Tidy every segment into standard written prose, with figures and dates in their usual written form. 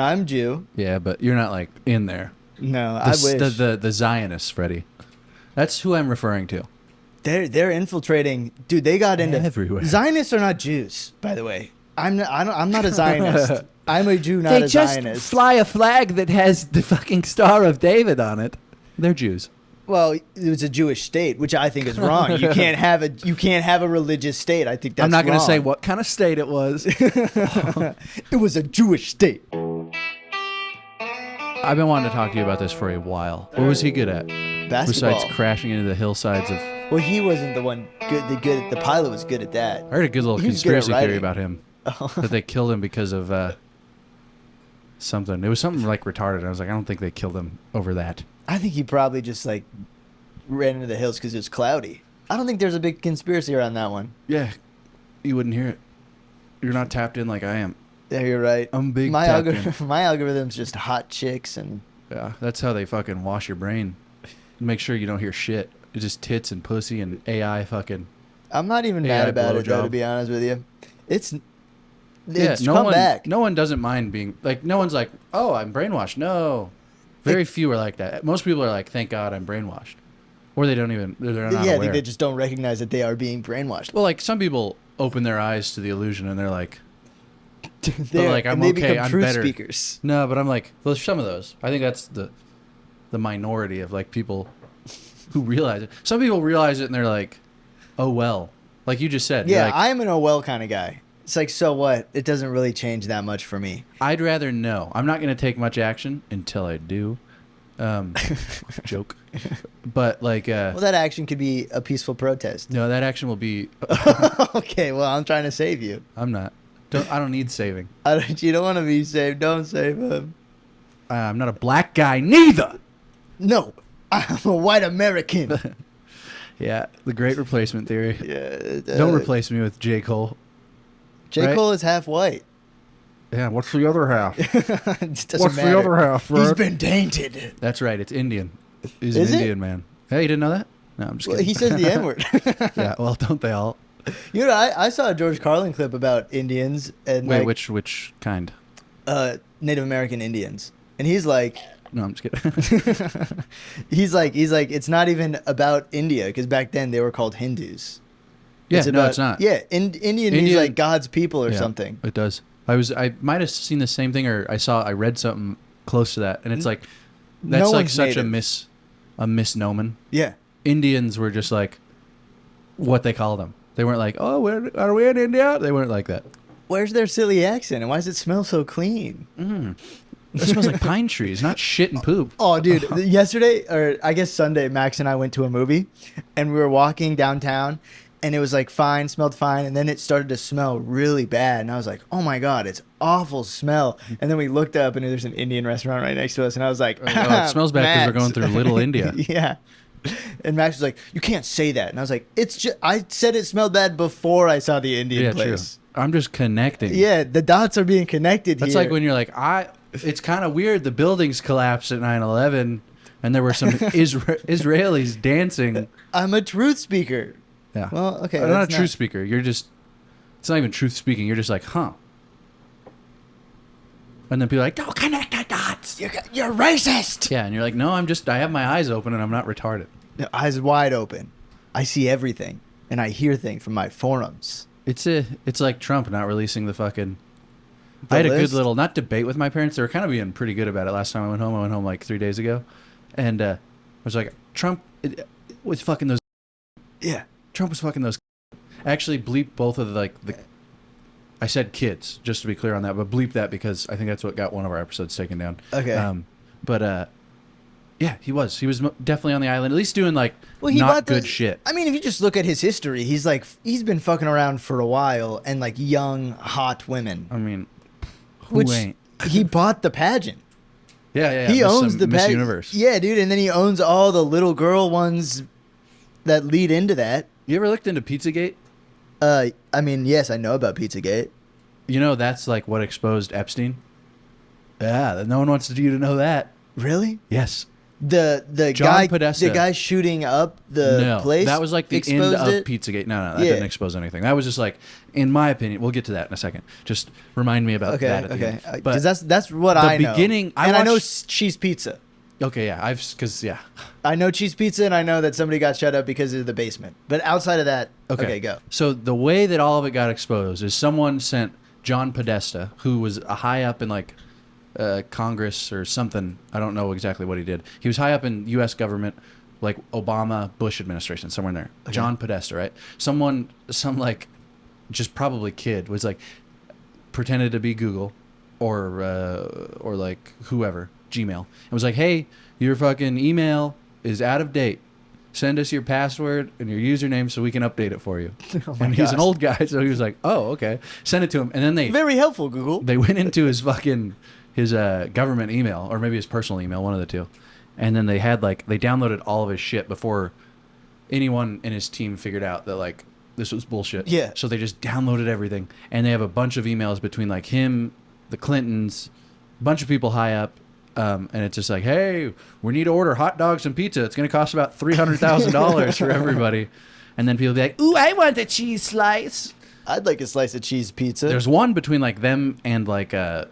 I'm Jew. Yeah, but you're not like in there. No, I wish. The Zionists, Freddie. That's who I'm referring to. They're infiltrating. Dude, they got into everywhere. Zionists are not Jews, by the way. I'm not a Zionist. I'm a Jew, not They a just Zionist. fly a flag that has the fucking Star of David on it. They're Jews. Well, it was a Jewish state, which I think is wrong. You can't have a religious state. I think that's I'm not going to wrong. say what kind of state it was. It was a Jewish state. I've been wanting to talk to you about this for a while. What was he good at? Basketball. Besides crashing into the hillsides of... Well, he wasn't the one good. The pilot was good at that. I heard a good little He was good at conspiracy theory writing. about him. Oh. That they killed him because of something. It was something like retarded. I was like, I don't think they killed him over that. I think he probably just like ran into the hills because it was cloudy. I don't think there's a big conspiracy around that one. Yeah, you wouldn't hear it. You're not tapped in like I am. Yeah, you're right. I'm big My tapped my algorithm's just hot chicks and. Yeah, that's how they fucking wash your brain. Make sure you don't hear shit. It's just tits and pussy and AI fucking. I'm not even AI mad about it though, blowjob. to be honest with you. It's Yeah, come back. No one doesn't mind being like. No one's like, oh, I'm brainwashed. No, very few are like that. Most people are like, thank God I'm brainwashed, or they don't even. They're not I aware. think they just don't recognize that they are being brainwashed. Well, like some people open their eyes to the illusion and they're like, They're like, I'm and they okay, become I'm truth better. speakers. no, but I'm like, well, some of those. I think that's the minority of like people who realize it. Some people realize it and they're like, oh well, like you just said. You're Yeah, like, I am an oh well kind of guy. It's like, so what? It doesn't really change that much for me. I'd rather know. I'm not going to take much action until I do. Joke. But like, Well, that action could be a peaceful protest. no, that action will be. Okay, well, I'm trying to save you. I'm not. I don't need saving. You don't want to be saved. Don't save him. I'm not a black guy neither. No, I'm a white American. Yeah, the great replacement theory. Yeah, Don't replace me with J. Cole. J. right? Cole is half white. Yeah, what's the other half? It doesn't What's matter. the other half, He's bro? been tainted. That's right. It's Indian. He's Is an it? Indian man. Hey, you didn't know that? No, I'm just Well, kidding. he says the N word. Yeah, well, don't they all? You know, I saw a George Carlin clip about Indians and Wait, like, which kind? Native American Indians, and he's like, No, I'm just kidding. he's like, it's not even about India because back then they were called Hindus. Yeah, It's no, about- it's not. Yeah, Indian means like God's people or Yeah, something. It does. I might have seen the same thing, or I read something close to that, and it's like that's No like one's such native. a misnomer. Yeah. Indians were just like what they call them. They weren't like, oh, are we in India? They weren't like that. Where's their silly accent, and why does it smell so clean? It smells like pine trees, not shit and poop. Oh, dude, yesterday, or I guess Sunday, Max and I went to a movie, and we were walking downtown, and it was like fine, smelled fine, and then it started to smell really bad, and I was like, oh my God, it's awful smell. And then we looked up, and there's an Indian restaurant right next to us, and I was like, Oh, it smells bad because we're Max. going through Little India. Yeah. And Max was like, you can't say that. And I was like, it's just, I said it smelled bad before I saw the Indian Yeah, place. true. I'm just connecting. Yeah, the dots are being connected That's here. like when you're like, it's kind of weird. The buildings collapsed at 9/11, and there were some Israelis dancing. I'm a truth speaker. Yeah. Well, okay. I'm not a that's truth speaker. You're just. It's not even truth speaking. You're just like, huh. And then people are like, don't connect the dots. You're racist. Yeah, and you're like, no, I have my eyes open and I'm not retarded. Eyes wide open. I see everything, and I hear things from my forums. It's like Trump not releasing the fucking. The I had a good list? little not debate with my parents. They were kind of being pretty good about it last time I went home. I went home like 3 days ago, and I was like, Trump was fucking those. Yeah. Trump was fucking those. I actually bleeped both of the. I said kids, just to be clear on that, but bleep that because I think that's what got one of our episodes taken down. Okay. Yeah, he was. He was definitely on the island, at least doing like Well, not good shit. I mean, if you just look at his history, he's been fucking around for a while, and like young, hot women. I mean, who Which ain't? he bought the pageant. Yeah. He owns the Miss pageant. Universe. Yeah, dude, and then he owns all the little girl ones that lead into that. You ever looked into Pizzagate? I mean, yes, I know about Pizzagate. You know that's like what exposed Epstein. Yeah, no one wants you to know that. Really? Yes. The John guy Podesta. the guy shooting up the place. That was like the end exposed of it? Pizzagate. No, that Yeah. didn't expose anything. That was just like, in my opinion, we'll get to that in a second. Just remind me about Okay, that at the okay. end. But Because that's what the I know. beginning, and I know watched- cheese pizza. okay, yeah, yeah. I know cheese pizza, and I know that somebody got shut up because of the basement. But outside of that, okay go. So the way that all of it got exposed is someone sent John Podesta, who was a high up in like Congress or something. I don't know exactly what he did. He was high up in U.S. government, like Obama, Bush administration, somewhere in there. Okay. John Podesta, right? Some like, just probably kid was like, pretended to be Google, or like whoever, Gmail, and was like, hey, your fucking email is out of date. Send us your password and your username so we can update it for you. And he's an old guy, so he was like, oh, okay. Send it to him. And then Very helpful, Google. they went into his government email, or maybe his personal email, one of the two. And then they downloaded all of his shit before anyone in his team figured out that like this was bullshit. Yeah. So they just downloaded everything. And they have a bunch of emails between like him, the Clintons, a bunch of people high up. And it's just like, hey, we need to order hot dogs and pizza. It's going to cost about $300,000 for everybody. And then people be like, ooh, I want a cheese slice. I'd like a slice of cheese pizza. There's one between like them and like head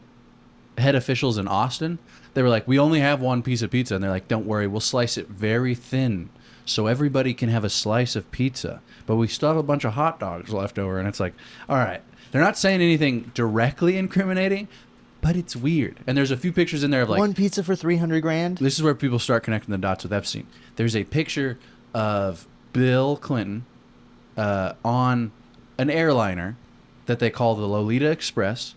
officials in Austin. They were like, we only have one piece of pizza. And they're like, don't worry, we'll slice it very thin so everybody can have a slice of pizza. But we still have a bunch of hot dogs left over. And it's like, all right. They're not saying anything directly incriminating, but it's weird. And there's a few pictures in there of like, one pizza for $300,000. this is where people start connecting the dots with Epstein. There's a picture of Bill Clinton on an airliner that they call the Lolita Express,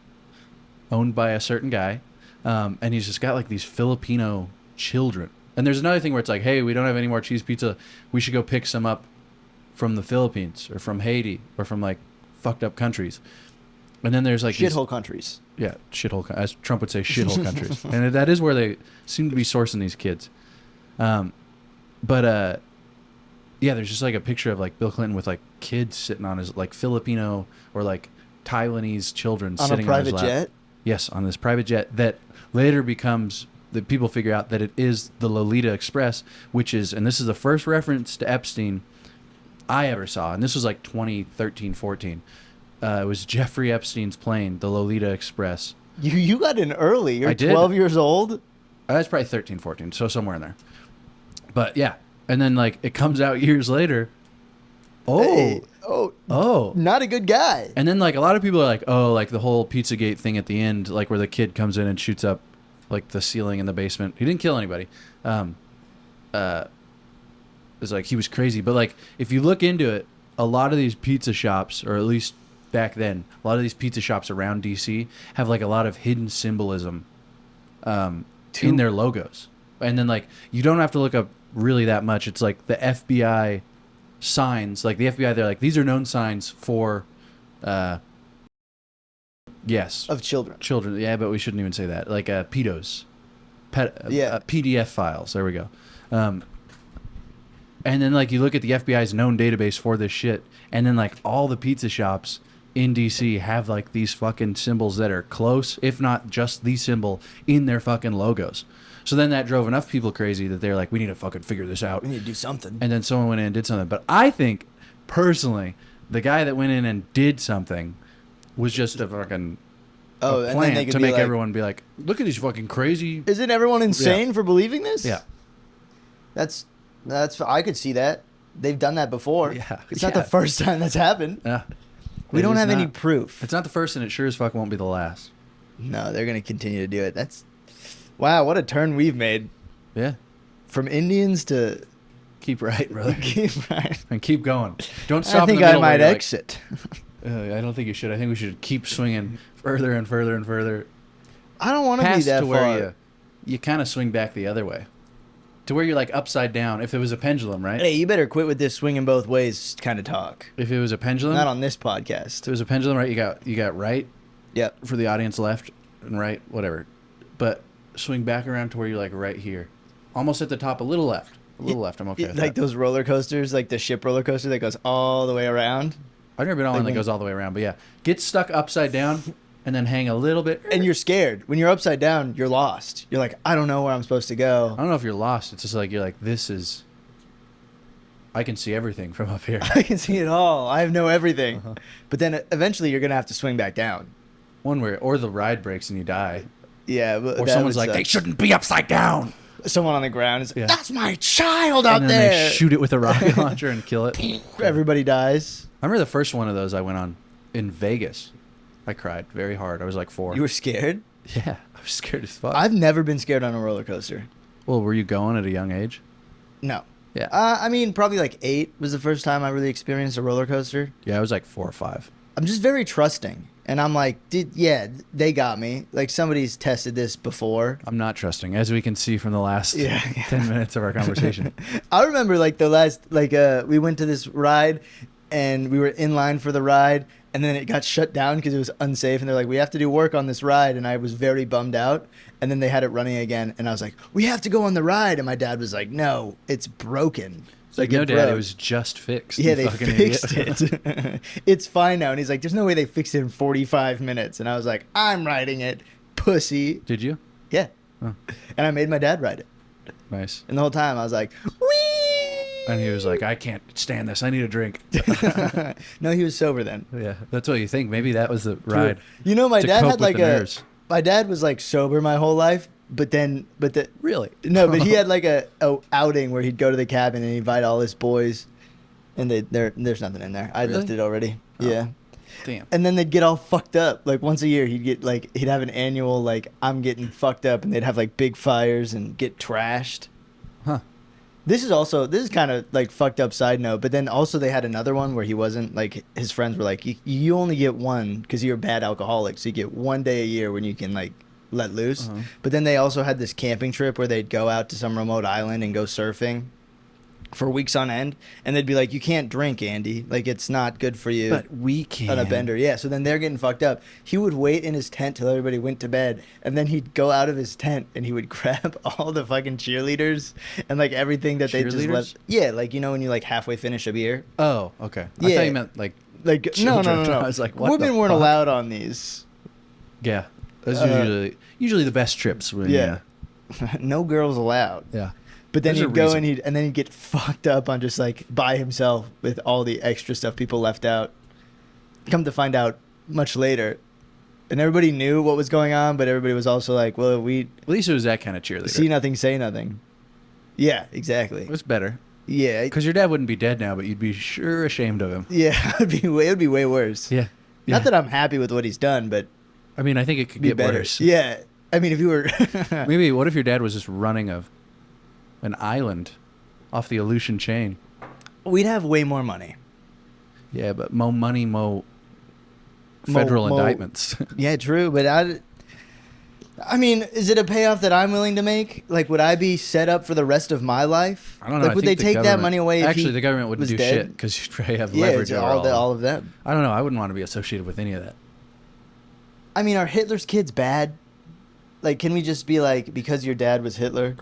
owned by a certain guy. And he's just got like these Filipino children. And there's another thing where it's like, hey, we don't have any more cheese pizza. We should go pick some up from the Philippines or from Haiti or from like fucked up countries. And then there's like shithole countries. Yeah, shithole, as Trump would say, shithole countries. And that is where they seem to be sourcing these kids. Yeah, there's just like a picture of like Bill Clinton with like kids sitting on his like Filipino or like Taiwanese children on sitting a private on his lap. jet. Yes, on this private jet that later becomes, that people figure out that it is the Lolita Express, which is, and this is the first reference to Epstein I ever saw, and this was like 2013, 14. It was Jeffrey Epstein's plane, the Lolita Express. You got in early. You're I did. 12 years old. That's probably 13, 14, so somewhere in there. But yeah, and then like it comes out years later. Oh, Hey, oh. not a good guy. And then like a lot of people are like, oh, like the whole Pizzagate thing at the end, like where the kid comes in and shoots up like the ceiling in the basement. He didn't kill anybody. It's like he was crazy. But like if you look into it, a lot of these pizza shops, or at least back then, a lot of these pizza shops around DC have like a lot of hidden symbolism in their logos. And then like you don't have to look up really that much. It's like the FBI signs, like the FBI, they're like, these are known signs for yes, Of children. yeah, but we shouldn't even say that, like pedos, Yeah. PDF files, there we go. And then like you look at the FBI's known database for this shit, and then like all the pizza shops in DC have like these fucking symbols that are close, if not just the symbol, in their fucking logos. So then that drove enough people crazy that they're like, we need to fucking figure this out. We need to do something. And then someone went in and did something. But I think, personally, the guy that went in and did something was just a fucking and then plan they could to be make like, everyone be like, look at these fucking crazy... Isn't everyone insane Yeah. for believing this? Yeah. That's I could see that. They've done that before. Yeah. It's not the first time that's happened. Yeah. We It don't is have any not- proof. It's not the first, and it sure as fuck won't be the last. No, they're going to continue to do it. That's wow, what a turn we've made Yeah. from Indians to Keep right, brother. right. And keep going. Don't stop I think in the I middle where might you're like, exit. I don't think you should. I think we should keep swinging further and further and further. I don't want to be Past that to far. where you kind of swing back the other way. To where you're like upside down. If it was a pendulum, right? Hey, you better quit with this swinging both ways kind of talk. If it was a pendulum, Not on this if podcast. it was a pendulum, right? You got right Yep. for the audience, left and right, whatever. But swing back around to where you're like right here, almost at the top, a little left, I'm okay with Like that. those roller coasters, like the ship roller coaster that goes all the way around. I've never been on like one that when- goes all the way around, but yeah, get stuck upside down and then hang a little bit. And you're scared. When you're upside down, you're lost. You're like, I don't know where I'm supposed to I go. don't know if you're lost. It's just like you're like, this is. I can see everything from up here. I can see it all. I know everything. Uh-huh. But then eventually you're gonna have to swing back down. One where, or the ride breaks and you die, Yeah, but or that someone's would like, suck. they shouldn't be upside down. Someone on the ground is like, Yeah. that's my child out And then there. they shoot it with a rocket launcher and kill it. Everybody dies. I remember the first one of those I went on in Vegas. I cried very hard. I was like 4. You were scared? Yeah, I was scared as fuck. I've never been scared on a roller coaster. Well, were you going at a young age? No. Yeah. I mean, probably like 8 was the first time I really experienced a roller coaster. Yeah, I was like 4 or 5. I'm just very trusting. And I'm like, they got me. Like, somebody's tested this before. I'm not trusting, as we can see from the last Yeah. 10 minutes of our conversation. I remember, like, the last, like, we went to this ride, and we were in line for the ride, and then it got shut down because it was unsafe. And they're like, we have to do work on this ride. And I was very bummed out. And then they had it running again. And I was like, we have to go on the ride. And my dad was like, no, it's broken. It's like, no, Dad, it was just fixed. Yeah, you they fucking fixed idiot. it. It's fine now. And he's like, there's no way they fixed it in 45 minutes. And I was like, I'm riding it, pussy. Did you? Yeah. Oh, And I made my dad ride it. nice. And the whole time I was like, wee. And he was like, I can't stand this. I need a drink. No, he was sober then. Yeah, that's what you think. Maybe that was the ride. You know, my To dad cope had with like the nerves. my dad was like sober my whole life, but Really? no, but he had like a outing where he'd go to the cabin and invite all his boys, and there's nothing in there. I Really? lifted it already. Oh. Yeah. Damn. And then they'd get all fucked up. Like once a year, he'd have an annual like I'm getting fucked up, and they'd have like big fires and get trashed. Huh. This is kind of like fucked up side note, but then also they had another one where he wasn't like his friends were like you only get one because you're a bad alcoholic, so you get one day a year when you can like let loose. Uh-huh. But then they also had this camping trip where they'd go out to some remote island and go surfing for weeks on end, and they'd be like, you can't drink, Andy, like it's not good for you. But we can. On a bender, yeah. So then they're getting fucked up. He would wait in his tent till everybody went to bed, and then he'd go out of his tent and he would grab all the fucking cheerleaders and like everything that they just Cheerleaders? left. Yeah, like you know when you like halfway finish a beer. Oh, okay. I Yeah. thought you meant like Like no, children. no. I was like, what Women the weren't fuck? allowed on these. Yeah. Those are Uh, usually the best trips. When, Yeah, no girls allowed. Yeah. But then There's a he'd go reason. and then he'd get fucked up on just like by himself with all the extra stuff people left out. Come to find out much later, and everybody knew what was going on, but everybody was also like, "Well, we At least it was that kind of cheerleader. see nothing, say nothing." Yeah, exactly. It was better. Yeah, Because your dad wouldn't be dead now, but you'd be sure ashamed of him. yeah, it would be way worse. Yeah. Not that I'm happy with what he's done, but I mean, I think it could be get better. worse. Yeah, I mean, if you were Maybe what if your dad was just running an island off the Aleutian chain? we'd have way more money. Yeah, but mo money, mo Mo- federal mo- indictments. Yeah, true, but I mean, is it a payoff that I'm willing to make? Like, would I be set up for the rest of my life? I don't know. Like, I would they think the take that government- money away? If Actually, he the government wouldn't was do dead? shit because you'd probably have Yeah, leverage it's over all of them. I don't know. I wouldn't want to be associated with any of that. I mean, are Hitler's kids bad? Like, can we just be like, because your dad was Hitler?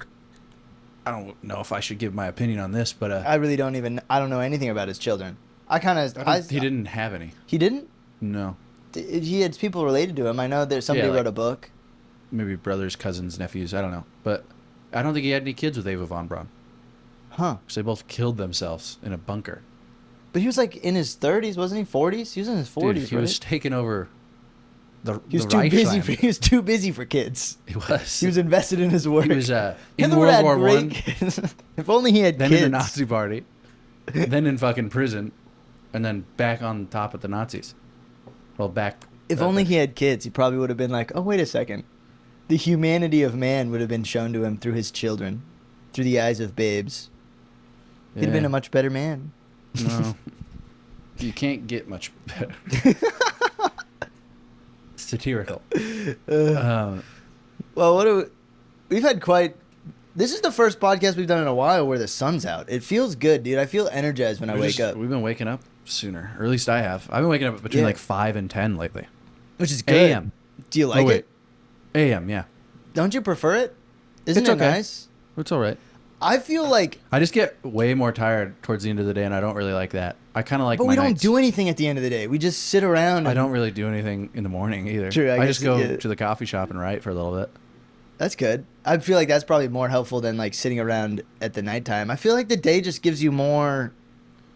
I don't know if I should give my opinion on this, but I really don't even. I don't know anything about his children. I kind of. he didn't have any. He didn't. No. He had people related to him. I know that somebody Yeah, like- wrote a book. Maybe brothers, cousins, nephews. I don't know. But I don't think he had any kids with Ava von Braun Huh. because they both killed themselves in a bunker. But he was like in his 30s, wasn't he? 40s? He was in his 40s, Dude, he right? was taking over He was the too busy. Reichsland. He was too busy for kids. He was. He was invested in his work. He was in Hitler World had War great One, kids. If only he had then kids. in the Nazi Party, then in fucking prison, and then back on top at the Nazis. Well, back. If only he had kids, he probably would have been like, oh, wait a second. The humanity of man would have been shown to him through his children, through the eyes of babes. He'd have been a much better man. No, you can't get much better. Satirical. Well, we've had quite. This is the first podcast we've done in a while where the sun's out. It feels good, dude. I feel energized when I wake up, We've been waking up sooner, or at least I have. I've been waking up between Yeah. like 5 and 10 lately. which is good. AM. Do you like wait. it? AM, yeah. Don't you prefer it? Isn't It's it okay. nice? It's all right. I feel like I just get way more tired towards the end of the day, and I don't really like that. I kind of like But my we don't nights. do anything at the end of the day. We just sit around. I And, don't really do anything in the morning either. True, I I just guess, go yeah. to the coffee shop and write for a little bit. That's good. I feel like that's probably more helpful than like sitting around at the nighttime. I feel like the day just gives you more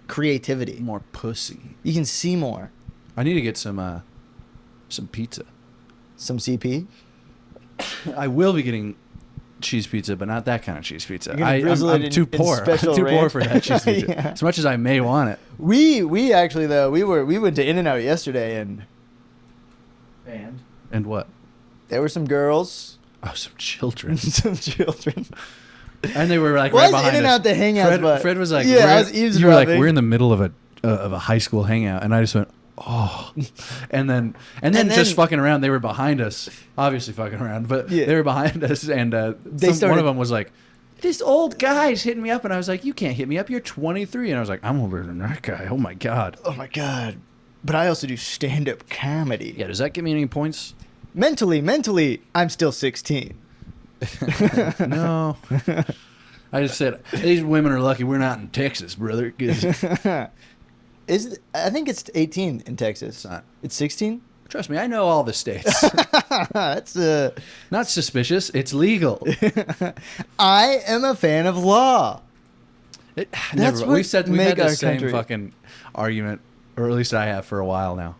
creativity. More pussy. You can see more. I need to get some pizza. Some CP. I will be getting cheese pizza, but not that kind of cheese pizza. You're gonna drizzle I'm it too in poor. I'm special too poor ranch? for that cheese pizza. Yeah. As much as I may want it. We actually though we went to In-N-Out yesterday and And what? there were some girls, Oh, some children. some children. And they were like Why right is behind In-N-Out us. the hangout spot? Fred was like, yeah, I was you were like, eavesdropping. we're in the middle of a high school hangout, and I just went, oh, and then just fucking around. They were behind us, obviously fucking around, but Yeah. they were behind us, and one started- of them was like, this old guy's hitting me up, and I was like, you can't hit me up. You're 23, and I was like, I'm older than that guy. Oh my god. Oh my god. But I also do stand-up comedy. Yeah, does that give me any points? Mentally, I'm still 16. No. I just said these women are lucky we're not in Texas, brother. 'Cause I think it's 18 in Texas. It's not. It's 16? Trust me, I know all the states. That's Not suspicious. It's legal. I am a fan of law. That's what We've had make the our same country. fucking argument, or at least I have for a while now,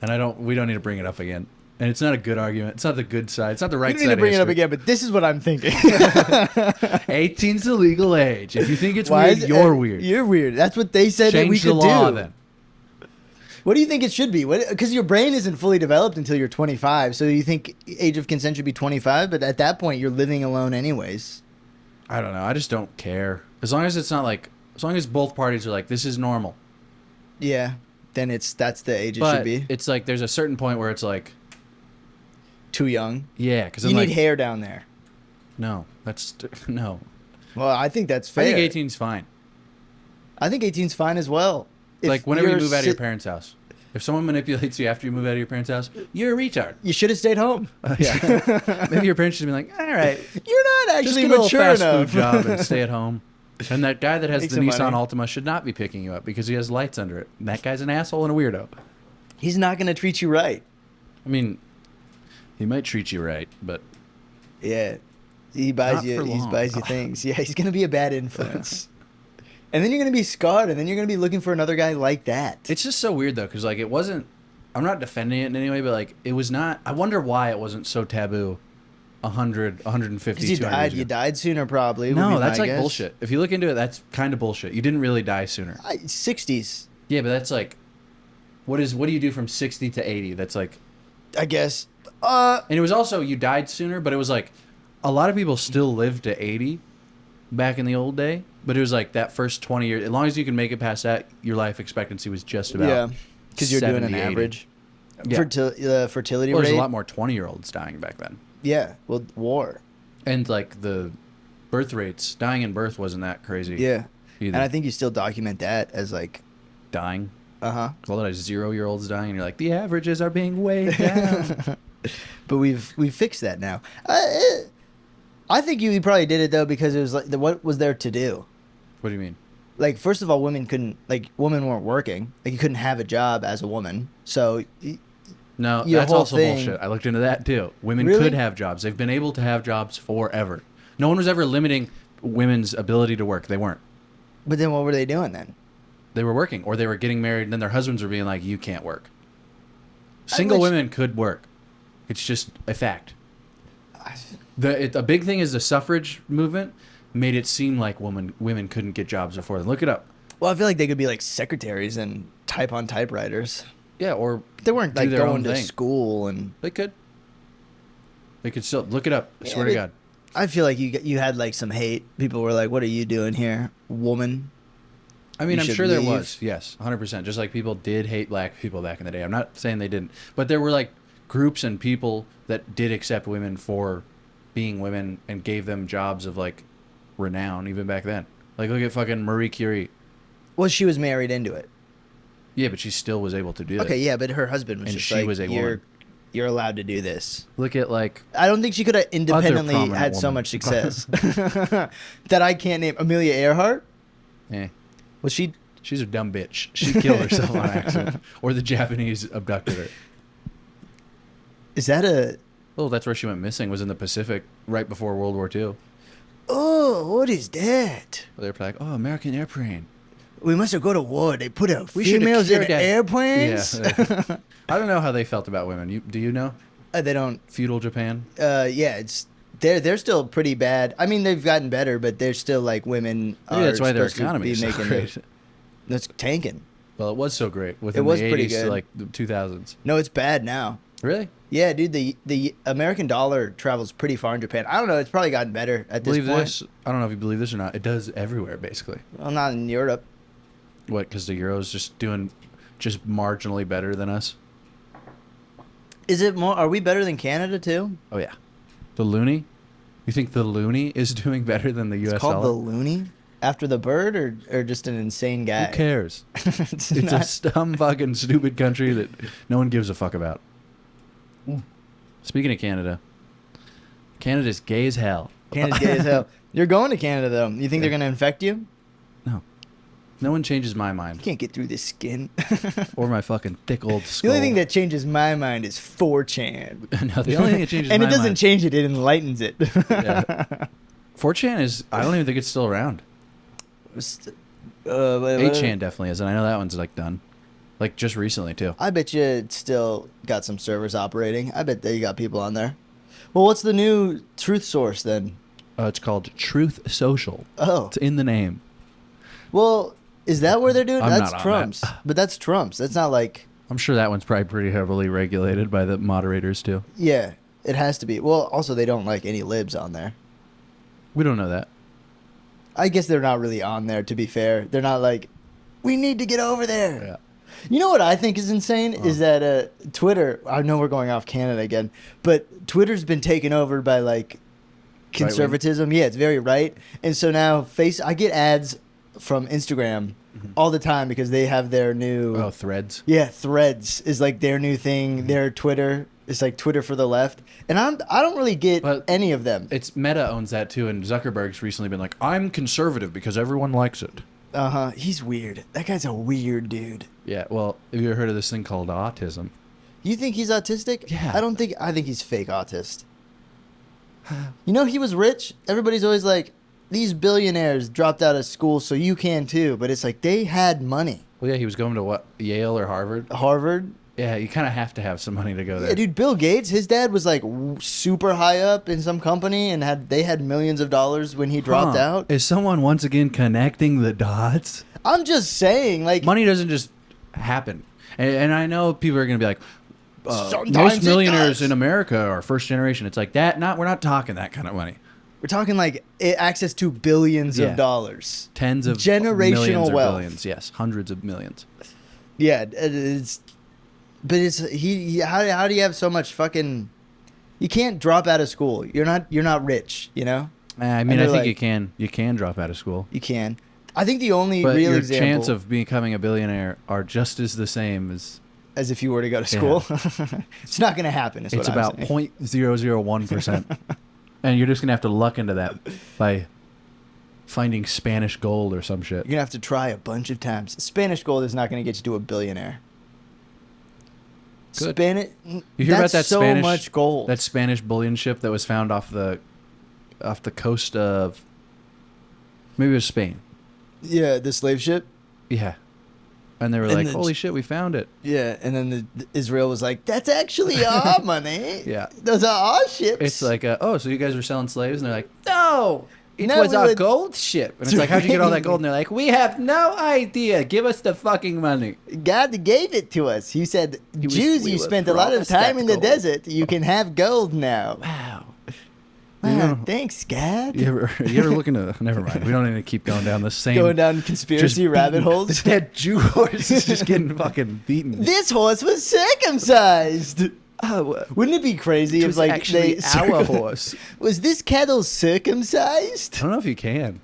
and we don't need to bring it up again. And it's not a good argument. It's not the good side. It's not the right You side. don't need to bring it up of history. again, but this is what I'm thinking. 18's the legal age. If you think it's Why weird, is it- you're weird. You're weird. That's what they said that we Change the could law do. then. What do you think it should be? Because your brain isn't fully developed until you're 25. So you think age of consent should be 25, but at that point you're living alone anyways. I don't know. I just don't care. As long as it's not like, as long as both parties are like, this is normal. Yeah, then that's the age it But should be. it's like there's a certain point where it's like, Too young. yeah, because You I'm need like, hair down there. no, no. Well, I think that's I fair. think 18's fine. I think 18's fine as well. If Like whenever you you're move out of your si- parents' house. If someone manipulates you after you move out of your parents' house, you're a retard. You should have stayed home. Yeah. Maybe your parents should be like, all right, You're not just actually get a little mature fast enough. food job and stay at home. And that guy that has Make the some Nissan money. Altima should not be picking you up because he has lights under it. And that guy's an asshole and a weirdo. He's not going to treat you right. I mean, he might treat you right, but Yeah. He buys Not you for he long. buys you things. Yeah, he's going to be a bad influence. And then you're going to be scarred and then you're going to be looking for another guy like that. it's just so weird though because like it wasn't. I'm not defending it in any way, but like it was not. I wonder why it wasn't so taboo. 100, 150, 'Cause you 200 died, years you ago. died sooner probably. would No, be that's my like guess. bullshit. If you look into it, that's kind of bullshit. You didn't really die sooner. 60s, Yeah, but that's like, what do you do from 60 to 80? That's like, I guess. and it was also you died sooner, but it was like, a lot of people still lived to 80 back in the old day. But it was like that first 20 years. As long as you can make it past that, your life expectancy was just about. Yeah, because you're doing an 70, 80. average. Yeah. Fertility Well, rate. there's a lot more 20-year-olds dying back then, Yeah, well, war. and like the birth rates, dying in birth wasn't that crazy. Yeah, either. and I think you still document that as like, dying. uh-huh. A lot of 0-year-olds dying, and you're like, the averages are being way down. But we've fixed that now. I think you probably did it though because it was like what was there to do? What do you mean? Like first of all, women weren't working. Like you couldn't have a job as a woman. So No, Your that's whole also thing- bullshit. I looked into that too. Women Really? could have jobs. They've been able to have jobs forever. No one was ever limiting women's ability to work. They weren't. but then what were they doing then? They were working, or they were getting married, and then their husbands were being like, "You can't work." Single wish- women could work. It's just a fact. A big thing is the suffrage movement made it seem like women couldn't get jobs before then. Look it up. Well, I feel like they could be like secretaries and type on typewriters. Yeah, or They weren't do like their going own to thing. school and. They could. They could still look it up. I Yeah, swear to but- God. I feel like you had like some hate. People were like, "What are you doing here, woman?" I mean, You I'm should sure there leave. was. Yes, 100%. Just like people did hate black people back in the day. I'm not saying they didn't. But there were like groups and people that did accept women for being women and gave them jobs of like renown even back then. Like look at fucking Marie Curie. Well, she was married into it. Yeah, but she still was able to do that. Okay, yeah, but her husband was And just she like, was a woman. You're allowed to do this. Look at like I don't think she could have independently prominent had so woman. much success that I can't name. Amelia Earhart eh. was she She's a dumb bitch. She killed herself on accident. Or the Japanese abducted her. Is that a... Oh, that's where she went missing, was in the Pacific right before World War II. Oh, what is that? They were like, oh, American airplane. We must have go to war. They put We should have females in cured that. airplanes? Yeah. I don't know how they felt about women. Do you know? They don't... Feudal Japan? Yeah, it's... They're still pretty bad. I mean, they've gotten better, but they're still like women Maybe are that's why their supposed to economy be is so making great. That's tanking. Well, it was so great within It was the pretty 80s good. to like the 2000s. No, it's bad now. Really? Yeah, dude, the American dollar travels pretty far in Japan. I don't know. It's probably gotten better at this Believe point. this? I don't know if you believe this or not. It does everywhere, basically. Well, not in Europe. What, because the euro's just doing just marginally better than us? Is it more? Are we better than Canada too? Oh, yeah. The loonie? You think the loonie is doing better than the U.S. It's called dollar? the loony after the bird, or just an insane guy. Who cares? it's It's not, a dumb fucking stupid country that no one gives a fuck about. Speaking of Canada, Canada's gay as hell. Canada's gay as hell. You're going to Canada though. You think they're Yeah. gonna infect you? No. No one changes my You mind. can't get through this skin. Or my fucking thick old The skull. only thing that changes my mind is 4chan. No, the only thing that changes and my it doesn't mind... change it; it enlightens it. Yeah. 4chan is... I don't even think it's still around. 8chan definitely is, and I know that one's like done. Like just recently too. I bet you it's still got some servers operating. I bet that you got people on there. Well, what's the new truth source then? It's called Truth Social. Oh, It's in the name. well, is that where they're doing? I'm That's not on Trump's, that. but that's Trump's. That's not like, I'm sure that one's probably pretty heavily regulated by the moderators too. yeah, it has to be. Well, also they don't like any libs on there. We don't know that. I guess they're not really on there. To be fair, they're not like, we need to get over there. Yeah. You know what I think is insane Oh. is that Twitter. I know we're going off Canada again, but Twitter's been taken over by like conservatism. Yeah, it's very right, and so now I get ads from Instagram all the time because they have their new. Oh, Threads. Yeah, Threads is like their new thing. Their Twitter is like Twitter for the left, and I don't really get But any of them. It's Meta owns that too, and Zuckerberg's recently been like, I'm conservative because everyone likes it. He's weird. That guy's a weird dude. Yeah, well, have you ever heard of this thing called autism? You think he's autistic? Yeah. I think he's fake autist. You know, he was rich. Everybody's always like, these billionaires dropped out of school, so you can too. But it's like they had money. Well, yeah, he was going to what, Yale or Harvard? Harvard. Yeah, you kind of have to have some money to go there. Yeah, dude. Bill Gates, his dad was like super high up in some company, and they had millions of dollars when he dropped Huh. out. Is someone once again connecting the dots? I'm just saying, like, Money doesn't just happen. And I know people are going to be like, Sometimes most it millionaires does. in America are first generation. It's like that. We're not talking that kind of money. we're talking like access to billions Yeah. of dollars. Tens of Generational millions or wealth. billions. Yes, hundreds of millions. Yeah, it's. But it's how do you have so much fucking? You can't drop out of school. You're not rich. You know. I mean, they're I think like- you can drop out of school. You can. I think the only But real your example, chance of becoming a billionaire are just as the same as as if you were to go to school, it's not going to happen. Is it's what about I'm saying. 0.001%. And you're just going to have to luck into that by finding Spanish gold or some shit. You're gonna have to try a bunch of times. Spanish gold is not going to get you to a billionaire. Good. Spanish. You hear about that so Spanish much gold. that Spanish bullion ship that was found off the coast of maybe it was Spain. Yeah, the slave ship. Yeah. And they were And like, the- "Holy shit, we found it." Yeah, and then the Israel was like, "That's actually our money. Yeah. those are our ships." It's like, "Oh, so you guys were selling slaves?" And they're like, "No, it No, was we our were- gold ship." And it's like, "How'd you get all that gold?" And they're like, "We have no idea. Give us the fucking money." God gave it to us. He said, "Jews, we you were spent a lot of promised that time in the gold." desert. You can have gold now." Wow. Wow, Yeah. thanks, God. You ever look into? Never mind. We don't need to keep going down the same. Going down conspiracy rabbit The holes. dead Jew horse is just getting fucking beaten. This horse was circumcised. Oh, Wouldn't it be crazy it if was like actually they our horse. Was this cattle circumcised? I don't know if you can.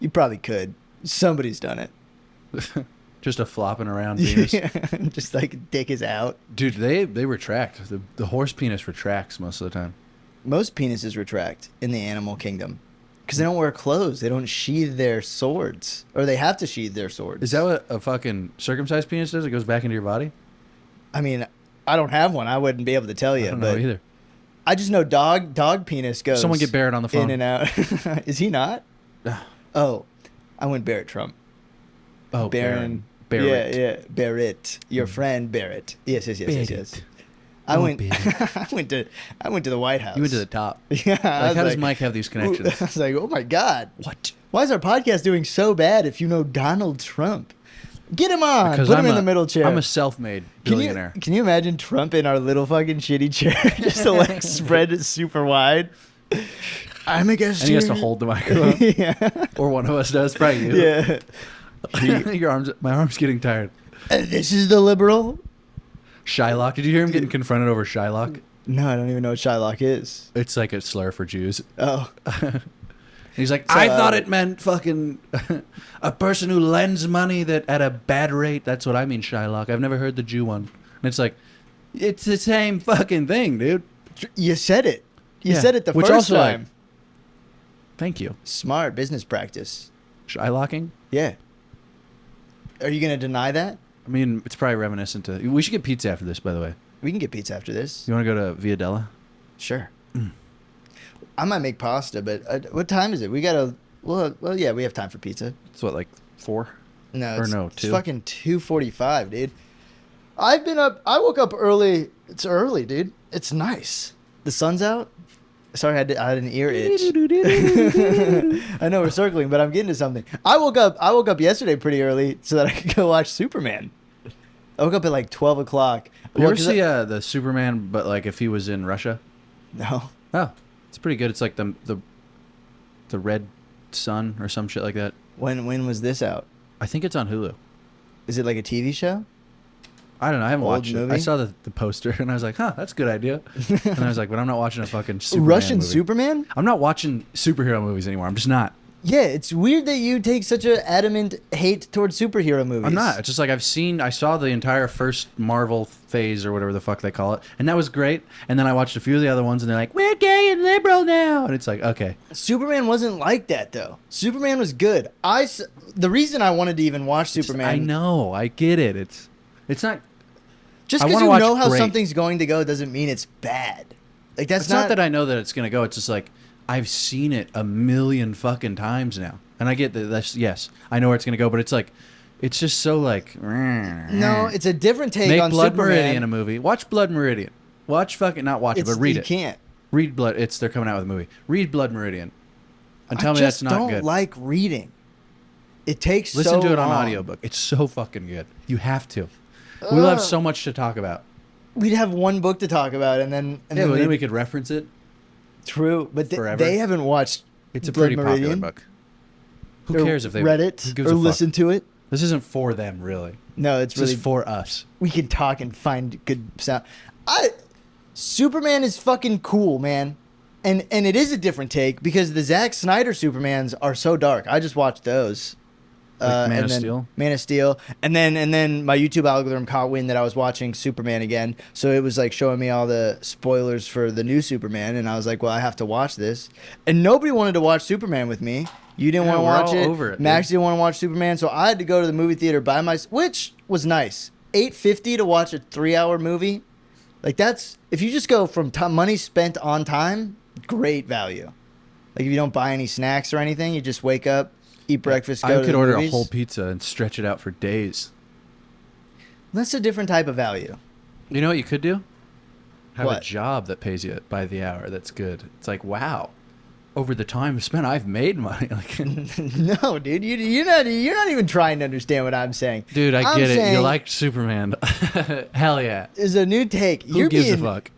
You probably could. Somebody's done it. Just a flopping around penis. Just like dick is out. Dude, they retract. The horse penis retracts most of the time. Most penises retract in the animal kingdom Because they don't wear clothes. They don't sheathe their swords. Or they have to sheathe their swords. Is that what a fucking circumcised penis does? It goes back into your body? I mean, I don't have one. I wouldn't be able to tell you. I don't but know either. I just know dog penis goes. Someone get Barrett on the phone. In and out. Is he not? Oh, I went Barrett Trump. Oh, Barrett. Yeah, Barrett. Your friend Barrett. Yes. I went to the White House. You went to the top. Yeah. Like, how does Mike have these connections? I was like, oh my God. What? Why is our podcast doing so bad if you know Donald Trump? Get him on. Because Put him in the middle chair. I'm a self-made billionaire. Can you imagine Trump in our little fucking shitty chair just to like spread it super wide? I'm a guest. And he has to hold the microphone. Yeah. Or one of us does. Probably you. Yeah. My arm's getting tired. And this is the liberal. Shylock. Did you hear him getting confronted over Shylock? No, I don't even know what Shylock is. It's like a slur for Jews. Oh. He's like, So, I thought it meant fucking a person who lends money that at a bad rate. That's what I mean, Shylock. I've never heard the Jew one. And it's like, it's the same fucking thing, dude. You said it. You Yeah. said it the Which first also, like, time. Thank you. Smart business practice. Shylocking? Yeah. Are you going to deny that? I mean, it's probably reminiscent to... We should get pizza after this, by the way. We can get pizza after this. You want to go to Via Della? Sure. I might make pasta, but what time is it? We got to... Well, yeah, we have time for pizza. It's what, like 4? No, Or it's, no, it's 2? fucking 2:45, dude. I've been up... I woke up early. It's early, dude. It's nice. The sun's out. Sorry, I had an ear itch. I know we're circling, but I'm getting to something. I woke up yesterday pretty early so that I could go watch Superman. I woke up at like 12 o'clock. You ever see the Superman, but like if he was in Russia? No. Oh, it's pretty good. It's like the Red Sun or some shit like that. When was this out? I think it's on Hulu. Is it like a TV show? I don't know. I haven't Old watched movie? it. I saw the poster and I was like, huh, that's a good idea. And I was like, but I'm not watching a fucking Superman Russian movie. Superman? I'm not watching superhero movies anymore. I'm just not. Yeah, it's weird that you take such an adamant hate towards superhero movies. I'm not. It's just like I saw the entire first Marvel phase or whatever the fuck they call it, and that was great. And then I watched a few of the other ones, and they're like, we're gay and liberal now, and it's like, okay. Superman wasn't like that though. Superman was good. The reason I wanted to even watch Superman. I know. I get it. It's not. Just I because wanna you watch know how great. something's going to go doesn't mean it's bad. Like that's It's not that I know that it's gonna go. It's just like I've seen it a million fucking times now, and I get that. That's yes, I know where it's gonna go, but it's like, it's just so like. No, it's a different take Make on Blood Superman. Meridian a movie. Watch Blood Meridian. Watch fucking not watch it, but read you it. can't. Read Blood. They're coming out with a movie. Read Blood Meridian, and tell I me that's just not don't good. like reading. It takes Listen so to it on long. audiobook. It's so fucking good. You have to. We'll have so much to talk about. We'd have one book to talk about, and then Yeah, but then we could reference it. True, but Forever. they haven't watched. It's a Blood pretty popular Meridian, book. Who or cares if they read who it gives or a fuck? listen to it? This isn't for them, really. No, it's It's really just for us. we can talk and find good sound. Superman is fucking cool, man. And it is a different take because the Zack Snyder Supermans are so dark. I just watched those. Like Man and of then Steel? Man of Steel. And then my YouTube algorithm caught wind that I was watching Superman again. So it was like showing me all the spoilers for the new Superman. And I was like, well, I have to watch this. And nobody wanted to watch Superman with me. You didn't Yeah, want to we're watch all it. over it, Max dude. didn't want to watch Superman. So I had to go to the movie theater by myself, which was nice. $8.50 to watch a 3-hour movie. Like that's, if you just go from money spent on time, great value. Like if you don't buy any snacks or anything, you just wake up, eat breakfast, go I to could the order movies. a whole pizza and stretch it out for days. That's a different type of value. You know what you could do? Have a What? job that pays you by the hour. That's good. It's like, wow. Over the time spent, I've made money. Like, No, dude, you're not even trying to understand what I'm saying. dude, I I'm get it. You saying like Superman. Hell yeah. Is a new take. Who gives a fuck?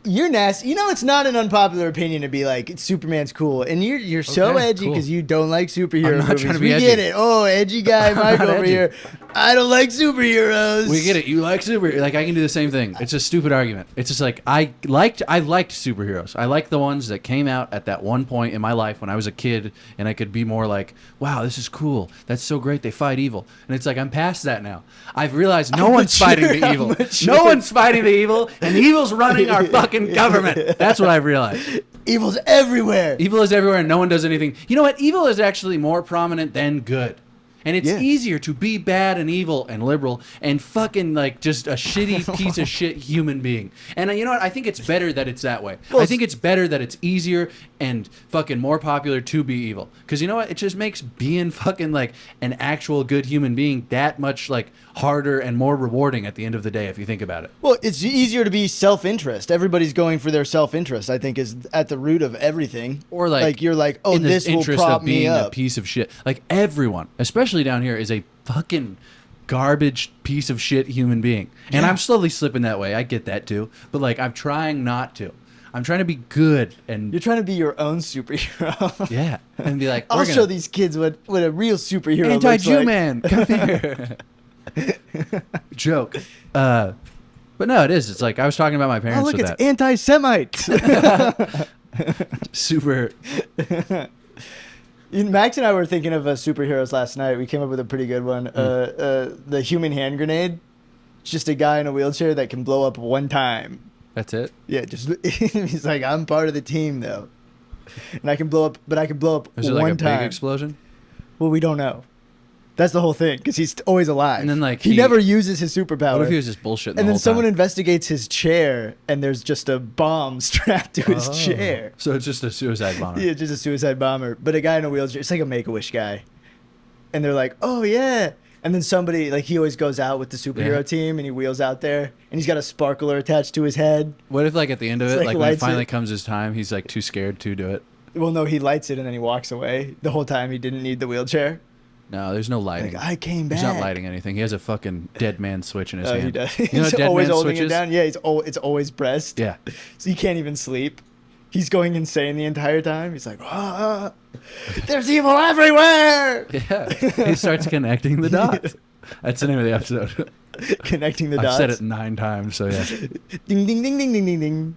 You're nasty. You know, it's not an unpopular opinion to be like Superman's cool, and you're so Okay, edgy cool. because you don't like superhero I'm not movies. trying to be we edgy. get it. Oh, edgy guy I'm Mike not over edgy. here. I don't like superheroes. We get it. You like superheroes. Like, I can do the same thing. It's a stupid argument. It's just like, I liked superheroes. I liked the ones that came out at that one point in my life when I was a kid, and I could be more like, wow, this is cool. That's so great. They fight evil. And it's like, I'm past that now. I've realized no one's fighting the evil. No one's fighting the evil, and the evil's running our fucking government. That's what I've realized. Evil's everywhere. Evil is everywhere, and no one does anything. You know what? Evil is actually more prominent than good. And it's easier to be bad and evil and liberal and fucking like just a shitty piece of shit human being. And you know what? I think it's better that it's that way. Well, I think it's better that it's easier and fucking more popular to be evil. Because you know what? It just makes being fucking like an actual good human being that much like harder and more rewarding at the end of the day if you think about it. Well, it's easier to be self-interest. Everybody's going for their self-interest, I think, is at the root of everything. Or like you're like, oh, in this will interest prop of being me up. a piece of shit. Like everyone, especially down here, is a fucking garbage piece of shit human being. And I'm slowly slipping that way. I get that too. But like, I'm trying not to. I'm trying to be good. And you're trying to be your own superhero. Yeah. And be like, I'll show these kids what a real superhero looks like. Anti-Jew man, come here. Joke. But no, it is. It's like I was talking about my parents. Oh, look, with it's that. anti-Semite. Super. Max and I were thinking of superheroes last night. We came up with a pretty good one. The human hand grenade. It's just a guy in a wheelchair that can blow up one time. That's it? Yeah, just he's like, I'm part of the team though. And I can blow up, but I can blow up Is it one like a time. big explosion? Well, we don't know. That's the whole thing, because he's always alive. And then like he never uses his superpower. What if he was just bullshitting And then whole someone time? investigates his chair, and there's just a bomb strapped to his chair. So it's just a suicide bomber. Yeah, just a suicide bomber. But a guy in a wheelchair, it's like a Make-A-Wish guy. And they're like, oh, yeah. And then somebody, like, he always goes out with the superhero team, and he wheels out there, and he's got a sparkler attached to his head. What if, like, at the end of It's it, like when it lights finally it. comes his time, he's, like, too scared to do it? Well, no, he lights it, and then he walks away. The whole time he didn't need the wheelchair. No, there's no lighting. Like, I came back. He's not lighting anything. He has a fucking dead man switch in his hand. He does. You know He's what dead always man holding switch it is? down. Yeah, it's always pressed. Yeah. So he can't even sleep. He's going insane the entire time. He's like, ah, there's evil everywhere. Yeah. He starts connecting the dots. That's the name of the episode. Connecting the I've dots. said it 9 times, so yeah. Ding, ding, ding, ding, ding, ding, ding.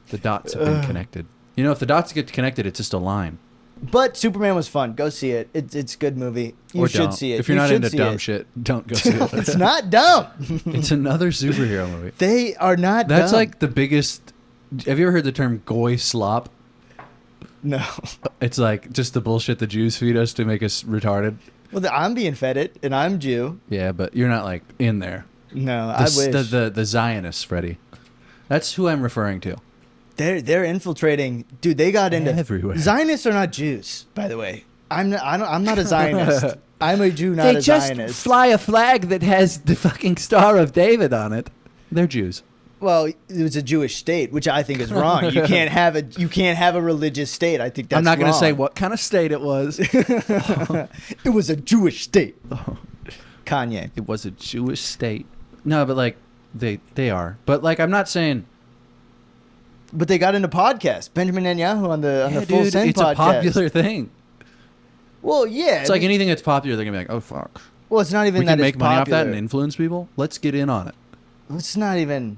The dots have been connected. You know, if the dots get connected, it's just a line. But Superman was fun. Go see it. It's a good movie. You Or should don't. see it. If you're You not should into see dumb it. shit, don't go see it. It's not dumb. It's another superhero movie. They are not That's dumb. like the biggest... Have you ever heard the term goy slop? No. It's like just the bullshit the Jews feed us to make us retarded. Well, I'm being fed it, and I'm Jew. Yeah, but you're not like in there. No, I wish. The Zionists, Freddie. That's who I'm referring to. They're infiltrating. Dude, they got into everywhere. Zionists are not Jews, by the way. I'm not a Zionist. I'm a Jew, not a Zionist. fly a flag that has the fucking Star of David on it. They're Jews. Well, it was a Jewish state, which I think is wrong. You can't have a religious state. I think that's I'm not going to wrong. say what kind of state it was. It was a Jewish state. Kanye. It was a Jewish state. No, but like they are. But like I'm not saying. But they got into podcasts. Benjamin Netanyahu on the Full dude, Send it's podcast. a popular thing. Well, yeah. It's like anything that's popular, they're gonna be like, oh fuck. Well, it's not even We that can make it's money off popular. that and influence people. Let's get in on it. It's not even.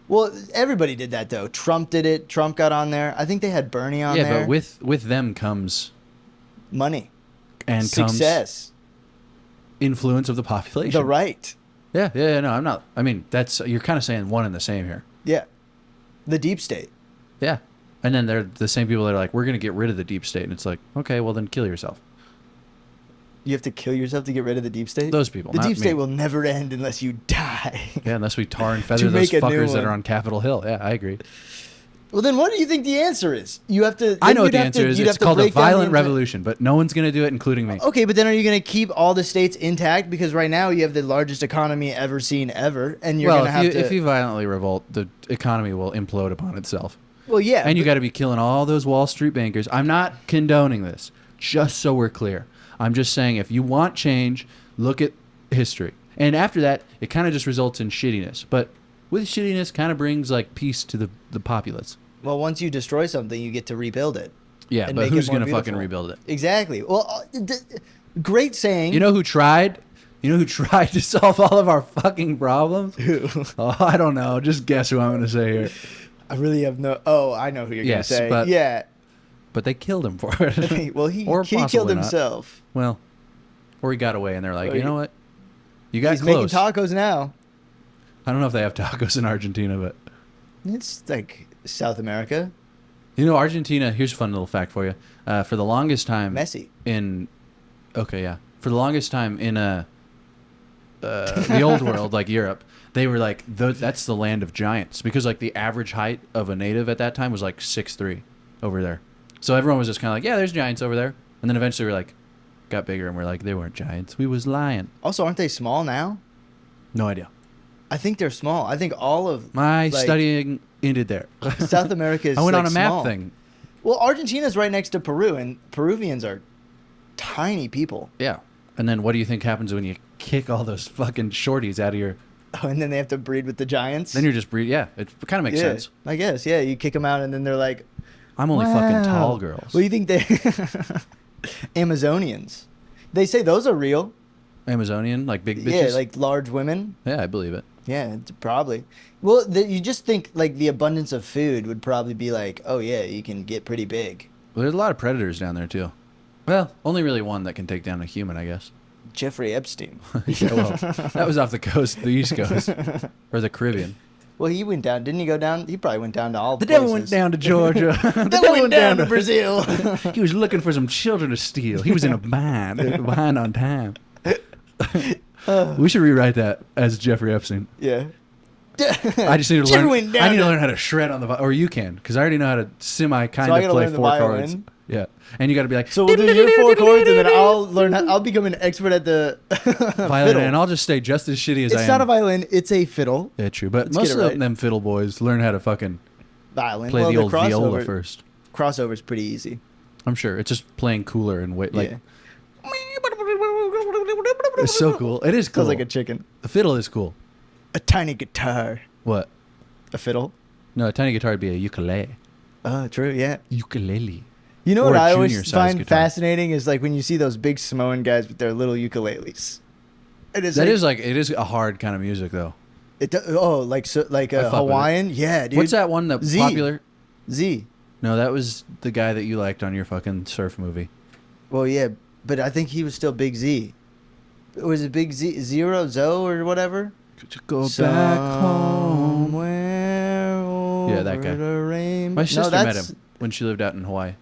Well, everybody did that though. Trump did it. Trump got on there. I think they had Bernie on there. Yeah, but with them comes money and success, comes influence of the population. the right. Yeah. No, I'm not. I mean, that's you're kind of saying one and the same here. Yeah, the deep state. Yeah, and then they're the same people that are like, we're gonna get rid of the deep state, and it's like, okay, well then kill yourself. You have to kill yourself to get rid of the deep state? Those people, The not deep state me. will never end unless you die. Yeah, unless we tar and feather To those make a new fuckers that one. are on Capitol Hill. Yeah, I agree. Well, then what do you think the answer is? You have to. I know what you'd the have to- answer is. you'd It's have to called a break down the violent entire- revolution, but no one's going to do it, including me. Okay, but then are you going to keep all the states intact? Because right now you have the largest economy ever seen ever, and you're going to have to. If you violently revolt, the economy will implode upon itself. Well, yeah. And you got to be killing all those Wall Street bankers. I'm not condoning this, just so we're clear. I'm just saying if you want change, look at history. And after that, it kind of just results in shittiness. But with shittiness kind of brings like peace to the populace. Well, once you destroy something, you get to rebuild it. Yeah, and but make it who's more going to fucking beautiful. rebuild it? Exactly. Well, great saying. You know who tried You know who tried to solve all of our fucking problems? Who? Oh, I don't know. Just guess who I'm going to say here. I really have no. Oh, I know who you're Yes, gonna say. but- Yeah. But they killed him for it. Well, he Or killed possibly not. himself. Well, or he got away and they're like, Or you know what? You got He's close. making tacos now. I don't know if they have tacos in Argentina, but It's like South America. you know, Argentina. Here's a fun little fact for you. For the longest time Messy. in, okay, yeah, for the longest time in the old world, like Europe, they were like, that's the land of giants because like the average height of a native at that time was like 6'3" over there. So everyone was just kind of like, yeah, there's giants over there, and then eventually we're like, got bigger, and we're like, they weren't giants. We was lying. Also, aren't they small now? No idea. I think they're small. I think all of My like, studying ended there. South America is I went like on a map small. thing. Well, Argentina's right next to Peru, and Peruvians are tiny people. Yeah. And then what do you think happens when you kick all those fucking shorties out of your... Oh, and then they have to breed with the giants. Then you're just breed. Yeah, it kind of makes yeah, sense. I guess. Yeah, you kick them out, and then they're like, I'm only fucking tall girls. What do you think they... Amazonians. They say those are real. Amazonian, like big bitches? Yeah, like large women. Yeah, I believe it. Yeah, it's probably. Well, you just think like the abundance of food would probably be like, oh yeah, you can get pretty big. Well, there's a lot of predators down there, too. Well, only really one that can take down a human, I guess. Jeffrey Epstein. Yeah, well, that was off the coast, the East Coast. Or the Caribbean. Well, he went down. Didn't he go down? He probably went down to all The places. devil went down to Georgia. The devil went down to Brazil. He was looking for some children to steal. He was in a bind. Behind on time. We should rewrite that as Jeffrey Epstein. Yeah. I just need to Jeffrey learn. went down I need to to- learn how to shred on the or you can because I already know how to kind I of gotta play learn the 4 violin? chords. Yeah, and you got to be like So we'll do your 4 chords, and then I'll learn. I'll become an expert at the violin, fiddle. and I'll just stay just as shitty as I am. It's not a violin. It's a fiddle. Yeah, true. But Let's most get of it right. them fiddle boys learn how to fucking Violin. play well, the old viola crossover- first. Crossover's pretty easy. I'm sure it's just playing cooler and like Yeah. it's so cool. It is cool. Sounds like a chicken. The fiddle is cool. A tiny guitar. What? A fiddle. No, a tiny guitar would be a ukulele. Oh, true. Yeah. Ukulele. You know Or what a I always junior-sized find guitar. fascinating is like when you see those big Samoan guys with their little ukuleles. It is It is a hard kind of music though. like I fuck with it. Hawaiian. Yeah, dude. What's that one that Z. popular? Z. No, that was the guy that you liked on your fucking surf movie. Well, yeah, but I think he was still Big Z. Was it Big Z Zero Zo or whatever? To go back home. Somewhere over Yeah, that guy. the rainbow. My sister met that's- him when she lived out in Hawaii.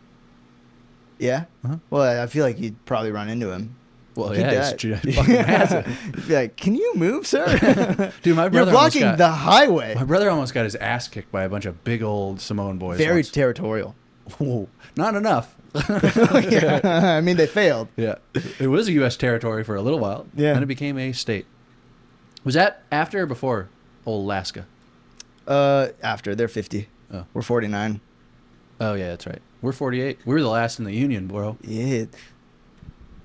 Yeah. Uh-huh. Well, I feel like you'd probably run into him. Well, He yeah, died. he's fucking massive. You'd be like, "Can you move, sir?" Dude, my You're brother almost blocking got, the highway. my brother almost got his ass kicked by a bunch of big old Samoan boys. Very once. territorial. Whoa, not enough. Yeah. I mean, they failed. Yeah, it was a U.S. territory for a little while. Yeah. Then it became a state. Was that after or before old Alaska? After they're 50, Oh. we're 49. Oh yeah, that's right. We're 48. We were the last in the Union, bro. Yeah.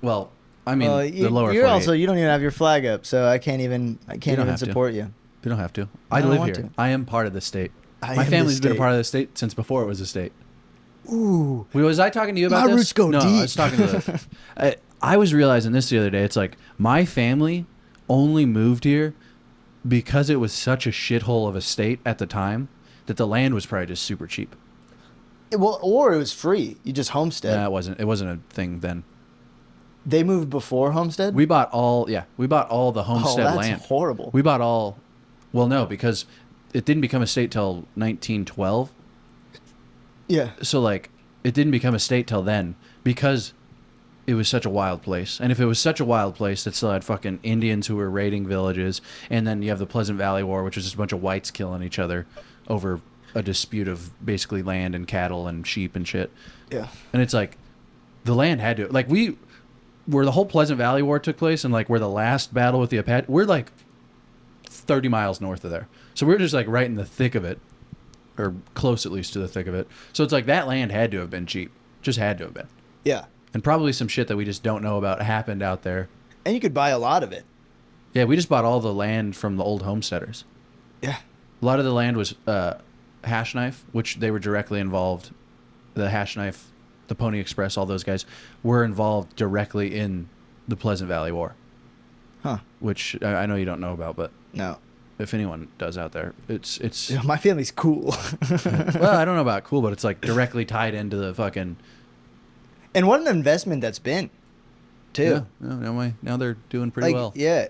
Well, I mean the you, lower. You're 48. also you don't even have your flag up, so I can't even don't even have to. support you. We don't have to. I I don't live want here. to. I am part of the state. I My am family's the been a state. part of the state since before it was a state. Ooh. Was I talking to you about My this? roots go no, I deep. was talking to I was realizing this the other day. It's like my family only moved here because it was such a shithole of a state at the time that the land was probably just super cheap. Well, or it was free. You just homestead. Nah, it wasn't a thing then. They moved before homestead. We bought all the homestead that's land. horrible. We bought all. Well, no, because it didn't become a state till 1912. Yeah. So like it didn't become a state till then because it was such a wild place. And if it was such a wild place that still had fucking Indians who were raiding villages, and then you have the Pleasant Valley War, which is just a bunch of whites killing each other over a dispute of basically land and cattle and sheep and shit. Yeah. And it's like the land had to like where the whole Pleasant Valley War took place and like where the last battle with the Apache, we're like 30 miles north of there. So we're just like right in the thick of it, or close at least to the thick of it. So it's like that land had to have been cheap. Just had to have been. Yeah. And probably some shit that we just don't know about happened out there. And you could buy a lot of it. Yeah, we just bought all the land from the old homesteaders. Yeah. A lot of the land was Hash Knife, which they were directly involved. The Hash Knife, the Pony Express, all those guys were involved directly in the Pleasant Valley War. Huh. which I know you don't know about, but No. if anyone does out there, it's Yeah, my family's cool. well, I don't know about cool, but it's like directly tied into the fucking And what an investment that's been, too. yeah. Now they're doing pretty Like, well. yeah.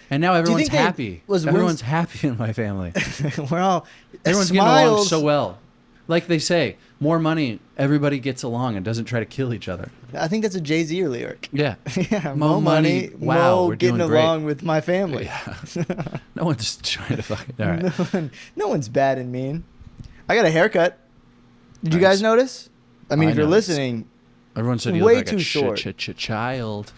And now Do you everyone's think they- happy. Everyone's happy in my family. We're all Everyone's getting along smiles. so well. Like they say, more money, everybody gets along and doesn't try to kill each other. I think that's a Jay-Z lyric. Yeah. Yeah, More money. Wow, more we're getting doing great. along with my family. Yeah. No one's trying to fucking. All right. No one's bad and mean. I got a haircut. Did you Nice. guys notice? I mean, I if you're noticed. listening, Everyone said you Way look like too a short. child.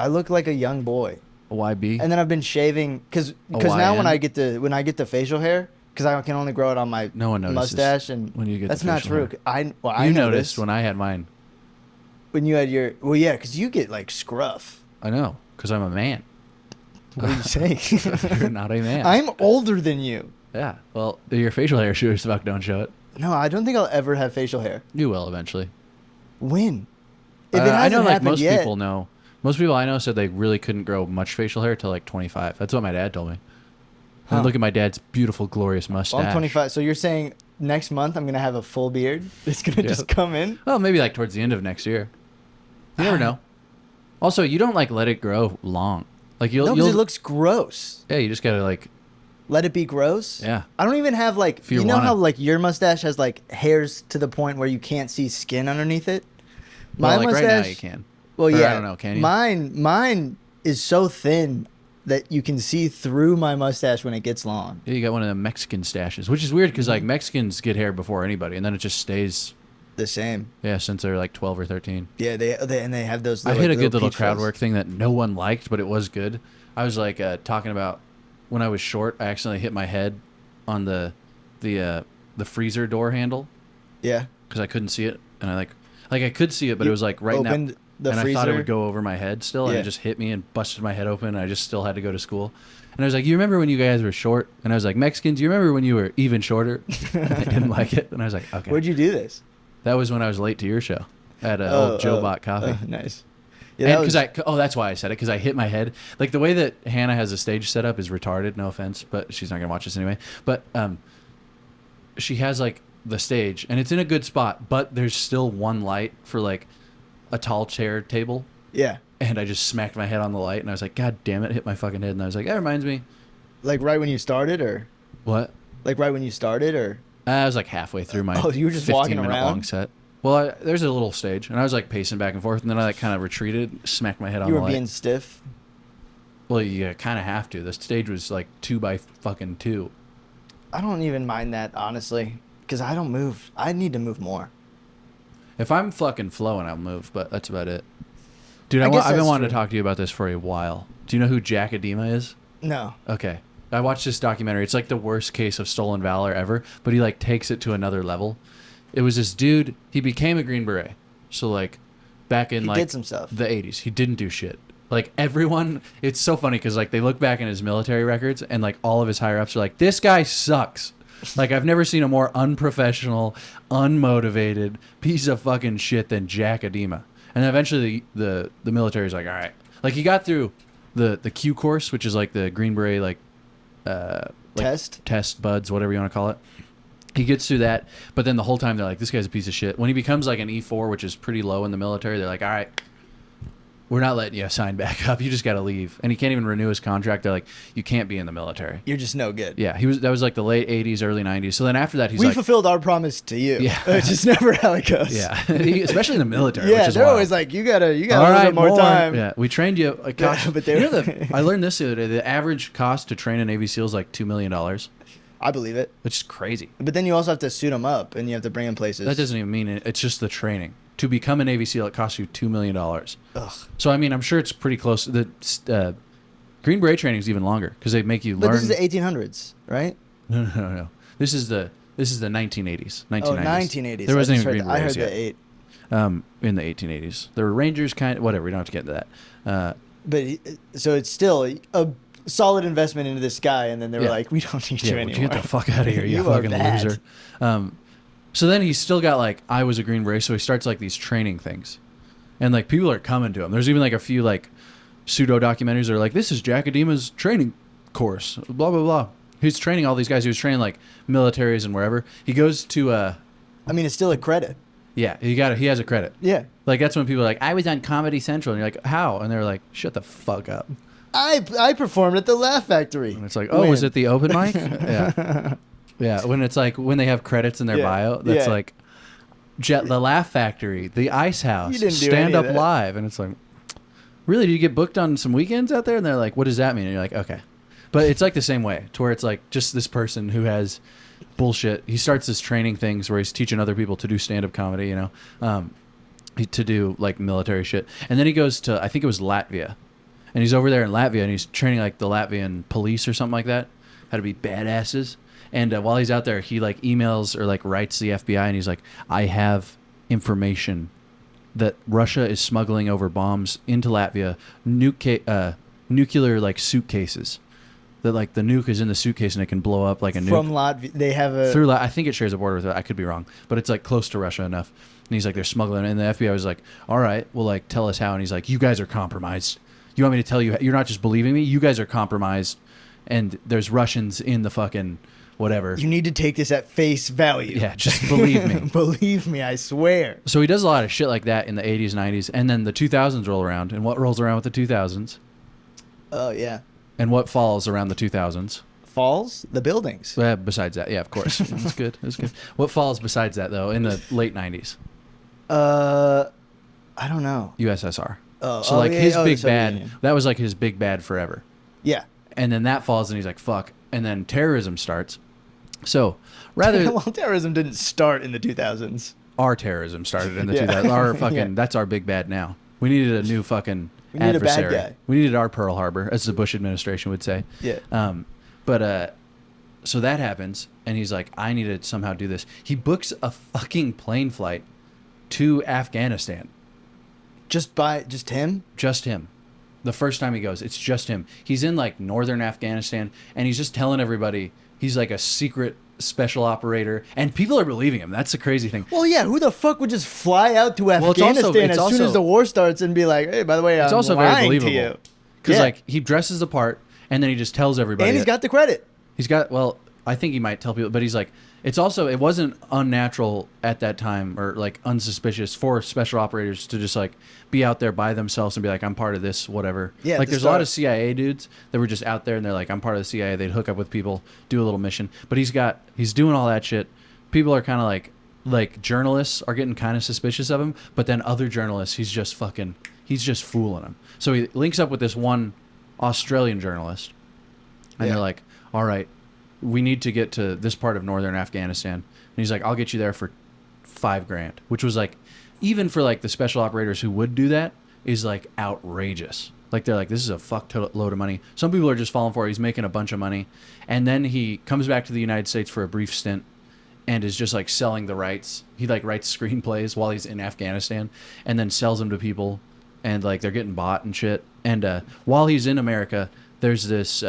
I look like a young boy. A YB. And then I've been shaving because now when I get the facial hair, because I can only grow it on my No one notices mustache, and when you get that's the not facial true. hair. I You noticed noticed when I had mine. when you had your because you get like scruff. I know, because I'm a man. What are you saying? You're not a man. I'm older than you. Yeah. Well, your facial hair sure as fuck don't show it. No, I don't think I'll ever have facial hair. You will eventually. When? If it I hasn't know, like happened most yet, people know. Most people I know said they really couldn't grow much facial hair till like 25. That's what my dad told me. Huh. And look at my dad's beautiful, glorious mustache. Well, I'm 25. So you're saying next month I'm gonna have a full beard? It's gonna Yep. just come in. Well, maybe like towards the end of next year. You never know. Also, you don't like let it grow long. Like No, you'll, because it looks gross. yeah, you just gotta like, Let it be gross. yeah. I don't even have like If you you know wanna. how like your mustache has like hairs to the point where you can't see skin underneath it. Well, like right now you can. Well, Or yeah. I don't know, can you? Mine is so thin that you can see through my mustache when it gets long. Yeah, you got one of the Mexican stashes, which is weird because like Mexicans get hair before anybody, and then it just stays. The same. Yeah, since they're like 12 or 13. Yeah, they have those. I Little, hit a like, good little peach crowd fuzz. work thing that no one liked, but it was good. I was like talking about when I was short, I accidentally hit my head on the freezer door handle Yeah. because I couldn't see it, and I like I could see it, but it You was like right now, opened the and freezer. I thought it would go over my head still, and Yeah. it just hit me and busted my head open. And I just still had to go to school, and I was like, "You remember when you guys were short?" And I was like, "Mexicans, you remember when you were even shorter?" And they didn't like it, and I was like, "Okay." Where'd you do this? That was when I was late to your show at old Joe Bot Coffee. Nice. Yeah, Yeah, because that's why I said it, because I hit my head. Like the way that Hannah has a stage set up is retarded. No offense, but she's not gonna watch this anyway. But she has like the stage, and it's in a good spot, but there's still one light for like a tall chair table, yeah. and I just smacked my head on the light, and I was like, God damn it, hit my fucking head, and I was like, that reminds me. Like right when you started, or What? like right when you started, or I was like halfway through my Oh, you were just walking 15-minute around? long set. Well, there's a little stage, and I was like pacing back and forth, and then I like kind of retreated, smacked my head on you the were light. being stiff. Well, you kind of have to. The stage was like 2 by fucking 2. I don't even mind that honestly, because I don't move. I need to move more. If I'm fucking flowing, I'll move, but that's about it. Dude, I guess I've been that's wanting to true. talk to you about this for a while. Do you know who Jackadema is? No. Okay. I watched this documentary. It's like the worst case of stolen valor ever, but he like takes it to another level. It was this dude, he became a Green Beret. So like back in He like did some stuff. the 80s, he didn't do shit. Like everyone, it's so funny because like they look back in his military records and like all of his higher ups are like, this guy sucks. Like I've never seen a more unprofessional, unmotivated piece of fucking shit than Jackadema. And then eventually the military's like, all right. Like he got through the Q course, which is like the Green Beret like test buds, whatever you want to call it. He gets through that, but then the whole time they're like, this guy's a piece of shit. When he becomes like an E4, which is pretty low in the military, they're like, all right, we're not letting you sign back up. You just got to leave. And he can't even renew his contract. They're like, you can't be in the military. You're just no good. Yeah, that was like the late 80s, early 90s. So then after that, he's We like, fulfilled our promise to you. Yeah. It's just never how it goes. yeah, especially in the military. Yeah, which is they're wild. always like, you gotta All a little right, bit more time. Yeah, we trained you. Like, gosh, but they you know were- I learned this the other day. The average cost to train a Navy SEAL is like $2 million, I believe it. which is crazy. But then you also have to suit them up, and you have to bring them places. That doesn't even mean it. It's just the training. To become a Navy SEAL, it costs you $2 million. Ugh. So, I mean, I'm sure it's pretty close. The Green Beret training is even longer because they make you But learn. this is the 1800s, right? No. This is the 1980s. 1990s. Oh, 1980s. There wasn't I even just Green heard I heard Berets yet. the 8. In the 1880s. There were Rangers, whatever. We don't have to get into that. But so it's still a solid investment into this guy, and then they were Yeah. like, we don't need you Yeah, would anymore. you get the fuck out of here, you You are fucking bad. loser. So then he's still got like, I was a Green Beret, so he starts like these training things. And like people are coming to him. There's even like a few like pseudo documentaries that are like, this is Jackadema's training course, blah blah blah. He's training all these guys. He was training like militaries and wherever. He goes to I mean, it's still a credit. yeah, he has a credit. Yeah. Like that's when people are like, I was on Comedy Central, and you're like, how? And they're like, shut the fuck up. I performed at the Laugh Factory. And it's like, oh, was it the open mic? Yeah. Yeah, when it's like when they have credits in their bio, that's like the Laugh Factory, the Ice House, Stand Up Live, and it's like, really? Do you get booked on some weekends out there? And they're like, what does that mean? And you're like, okay, but it's like the same way, to where it's like just this person who has bullshit. He starts this training things where he's teaching other people to do stand up comedy, you know, to do like military shit, and then he goes to I think it was Latvia, and he's over there in Latvia and he's training like the Latvian police or something like that, how to be badasses. And while he's out there, he like emails or like writes the FBI, and he's like, I have information that Russia is smuggling over bombs into Latvia, nuclear like suitcases. That like the nuke is in the suitcase and it can blow up like a nuke. From Latvia, they have a... Through I think it shares a border with it. I could be wrong. But it's like close to Russia enough. And he's like, they're smuggling it. And the FBI was like, all right, well, like, tell us how. And he's like, you guys are compromised. You want me to tell you? You're not just believing me. You guys are compromised. And there's Russians in the fucking... whatever. You need to take this at face value. Yeah, just believe me. Believe me, I swear. So he does a lot of shit like that in the 80s, 90s, and then the 2000s roll around. And what rolls around with the 2000s? Oh, yeah. And what falls around the 2000s? Falls? The buildings. Besides that, yeah, of course. That's good. That's good. What falls besides that, though, in the late 90s? I don't know. USSR. Oh, so, like, his big bad, Union. that was like his big bad forever. Yeah. And then that falls, and he's like, fuck. And then terrorism starts. So, rather... well, terrorism didn't start in the 2000s. Our terrorism started in the 2000s. Our fucking... That's our big bad now. We needed a new fucking adversary. A bad guy. We needed our Pearl Harbor, as the Bush administration would say. Yeah. So that happens, and he's like, I need to somehow do this. He books a fucking plane flight to Afghanistan. Just him? Just him. The first time he goes, it's just him. He's in like northern Afghanistan, and he's just telling everybody he's like a secret special operator, and people are believing him. That's the crazy thing. Well, yeah, who the fuck would just fly out to Afghanistan as soon as the war starts and be like, hey, by the way, I'm also lying very to you. believable. Because like he dresses the part, and then he just tells everybody. And he's got the credit. He's got, well, I think he might tell people, but he's like, it wasn't unnatural at that time or like unsuspicious for special operators to just like be out there by themselves and be like, I'm part of this, whatever. Yeah. Like there's a lot of CIA dudes that were just out there and they're like, I'm part of the CIA. They'd hook up with people, do a little mission. But he's doing all that shit. People are kind of like journalists are getting kind of suspicious of him, but then other journalists, he's just fooling them. So he links up with this one Australian journalist and they're like, all right, we need to get to this part of northern Afghanistan. And he's like, I'll get you there for $5,000, which was like, even for like the special operators who would do that, is like outrageous. Like they're like, this is a fuck load of money. Some people are just falling for it. He's making a bunch of money. And then he comes back to the United States for a brief stint and is just like selling the rights. He like writes screenplays while he's in Afghanistan and then sells them to people. And like they're getting bought and shit. And while he's in America, there's this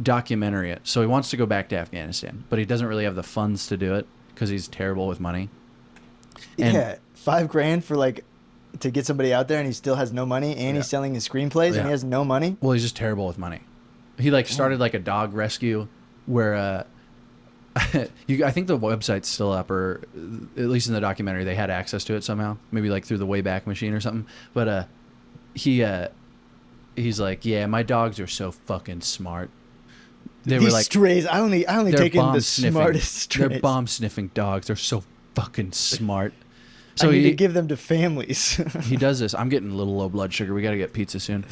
documentary. So he wants to go back to Afghanistan, but he doesn't really have the funds to do it because he's terrible with money. And yeah, $5,000 for like to get somebody out there, and he still has no money, and he's selling his screenplays, and he has no money. Well, he's just terrible with money. He like started like a dog rescue where I think the website's still up, or at least in the documentary they had access to it somehow, maybe like through the Wayback Machine or something. But he's like, yeah, my dogs are so fucking smart. They These were like strays. I only take in the smartest strays. They're bomb sniffing dogs. They're so fucking smart. So I need to give them to families. He does this. I'm getting a little low blood sugar. We got to get pizza soon.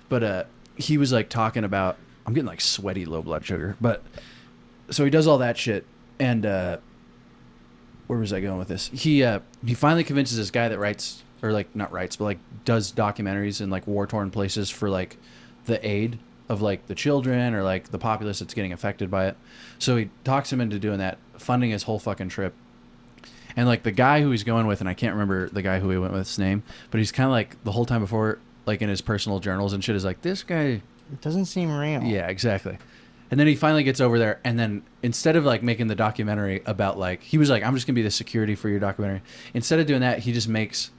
But he was like talking about. I'm getting like sweaty low blood sugar. But so he does all that shit. And where was I going with this? He finally convinces this guy that writes, or like not writes, but like does documentaries in like war torn places for like the aid of like the children or like the populace that's getting affected by it. So he talks him into doing that, funding his whole fucking trip. And like the guy who he's going with, and I can't remember the guy who he went with his name, but he's kind of like the whole time before, like in his personal journals and shit, is like, this guy, it doesn't seem real. Yeah, exactly. And then he finally gets over there, and then instead of like making the documentary about like, he was like, I'm just gonna be the security for your documentary. Instead of doing that, he just makes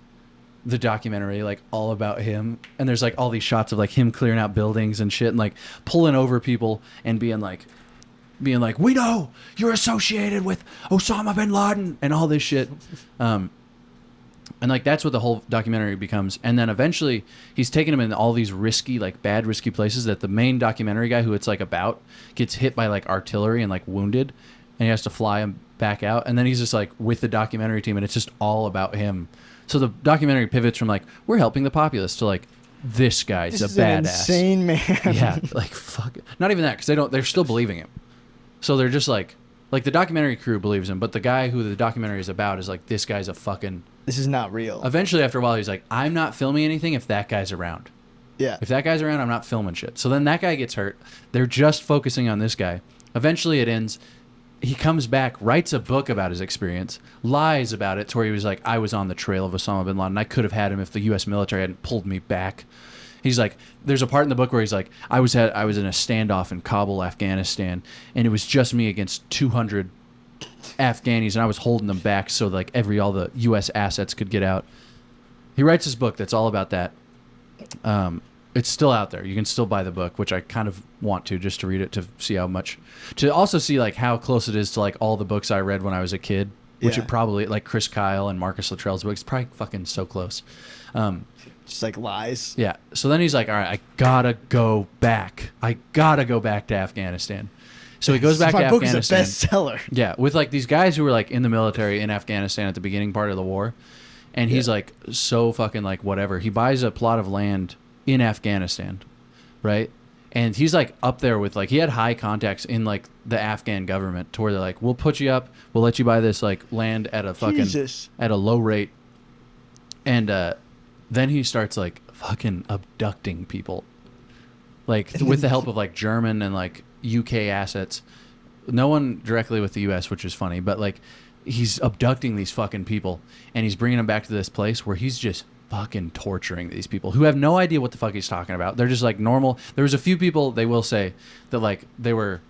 the documentary like all about him, and there's like all these shots of like him clearing out buildings and shit, and like pulling over people and being like, we know you're associated with Osama bin Laden and all this shit. And like that's what the whole documentary becomes. And then eventually he's taking him in all these risky, like bad risky places that the main documentary guy who it's like about gets hit by like artillery and like wounded, and he has to fly him back out. And then he's just like with the documentary team, and it's just all about him. So the documentary pivots from like, we're helping the populace to like, this guy's a badass. An insane man. Yeah, like fuck. Not even that, because they're still believing him. So they're just like the documentary crew believes him, but the guy who the documentary is about is like, this guy's a fucking. This is not real. Eventually, after a while, he's like, I'm not filming anything if that guy's around. Yeah. If that guy's around, I'm not filming shit. So then that guy gets hurt. They're just focusing on this guy. Eventually, it ends. He comes back, writes a book about his experience, lies about it to where he was like, I was on the trail of Osama bin Laden. I could have had him if the U.S. military hadn't pulled me back. He's like, there's a part in the book where he's like, I was in a standoff in Kabul, Afghanistan, and it was just me against 200 Afghanis, and I was holding them back so like all the U.S. assets could get out. He writes his book that's all about that. It's still out there. You can still buy the book, which I kind of want to, just to read it, to see how much, to also see like how close it is to like all the books I read when I was a kid, which it probably, like Chris Kyle and Marcus Luttrell's books, probably fucking so close. Just like lies. Yeah. So then he's like, all right, I gotta go back. To Afghanistan. So he goes back to Afghanistan. My book is a bestseller. Yeah, with like these guys who were like in the military in Afghanistan at the beginning part of the war, and he's like so fucking like whatever. He buys a plot of land in Afghanistan, right? And he's like up there with like, he had high contacts in like the Afghan government to where they're like, we'll put you up, we'll let you buy this like land at a fucking at a low rate, and then he starts like fucking abducting people, like with the help of like German and like UK assets. No one directly with the US, which is funny, but like he's abducting these fucking people and he's bringing them back to this place where he's just fucking torturing these people who have no idea what the fuck he's talking about. They're just like normal. There was a few people, they will say, that like they were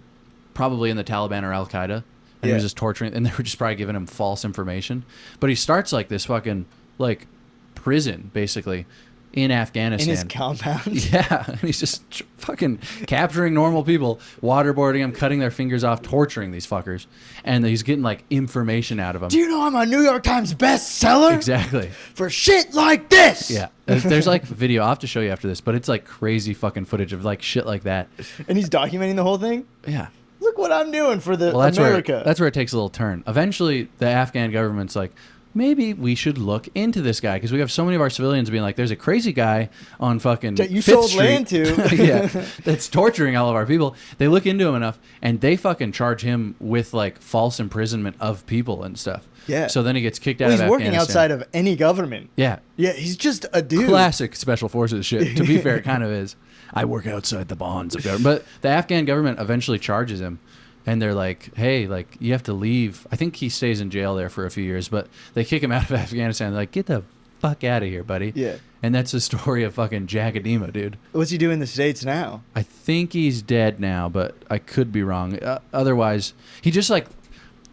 probably in the Taliban or Al Qaeda, and he was just torturing, and they were just probably giving him false information. But he starts like this fucking like prison basically in Afghanistan. In his compound. Yeah, and he's just fucking capturing normal people, waterboarding them, cutting their fingers off, torturing these fuckers, and he's getting like information out of them. Do you know I'm a New York Times bestseller? Exactly. For shit like this. Yeah, there's like video. I'll have to show you after this, but it's like crazy fucking footage of like shit like that. And he's documenting the whole thing. Yeah. Look what I'm doing for the that's America. That's where it takes a little turn. Eventually, the Afghan government's like, maybe we should look into this guy, because we have so many of our civilians being like, there's a crazy guy on fucking that you 5th sold Street. land to. Yeah, that's torturing all of our people. They look into him enough, and they fucking charge him with like false imprisonment of people and stuff. Yeah. So then he gets kicked out of Afghanistan. He's working outside of any government. Yeah. Yeah, he's just a dude. Classic special forces shit. To be fair, it kind of is. I work outside the bonds of government. But the Afghan government eventually charges him. And they're like, hey, like, you have to leave. I think he stays in jail there for a few years, but they kick him out of Afghanistan. They're like, get the fuck out of here, buddy. Yeah. And that's the story of fucking Jackadema, dude. What's he doing in the States now? I think he's dead now, but I could be wrong. Otherwise, he just like,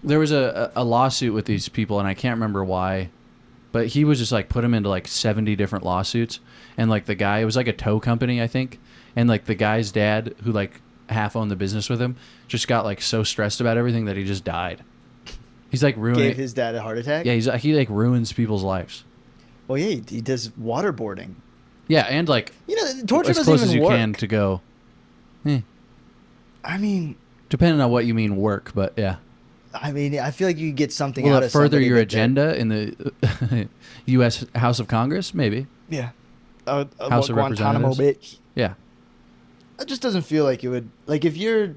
there was a lawsuit with these people, and I can't remember why, but he was just like put him into like 70 different lawsuits. And like the guy, it was like a tow company, I think. And like the guy's dad, who like half owned the business with him, just got like so stressed about everything that he just died. He's like ruining. Gave his dad a heart attack? Yeah, he like ruins people's lives. Well, yeah, he does waterboarding. Yeah, and like, you know, torture as doesn't close even as you work. can to go. I mean, depending on what you mean work, but yeah. I mean, I feel like you get something Will out it of further somebody your that agenda in the U.S. House of Congress? Maybe. Yeah. House of Guantanamo Representatives. bitch. Yeah. It just doesn't feel like it would. Like if you're,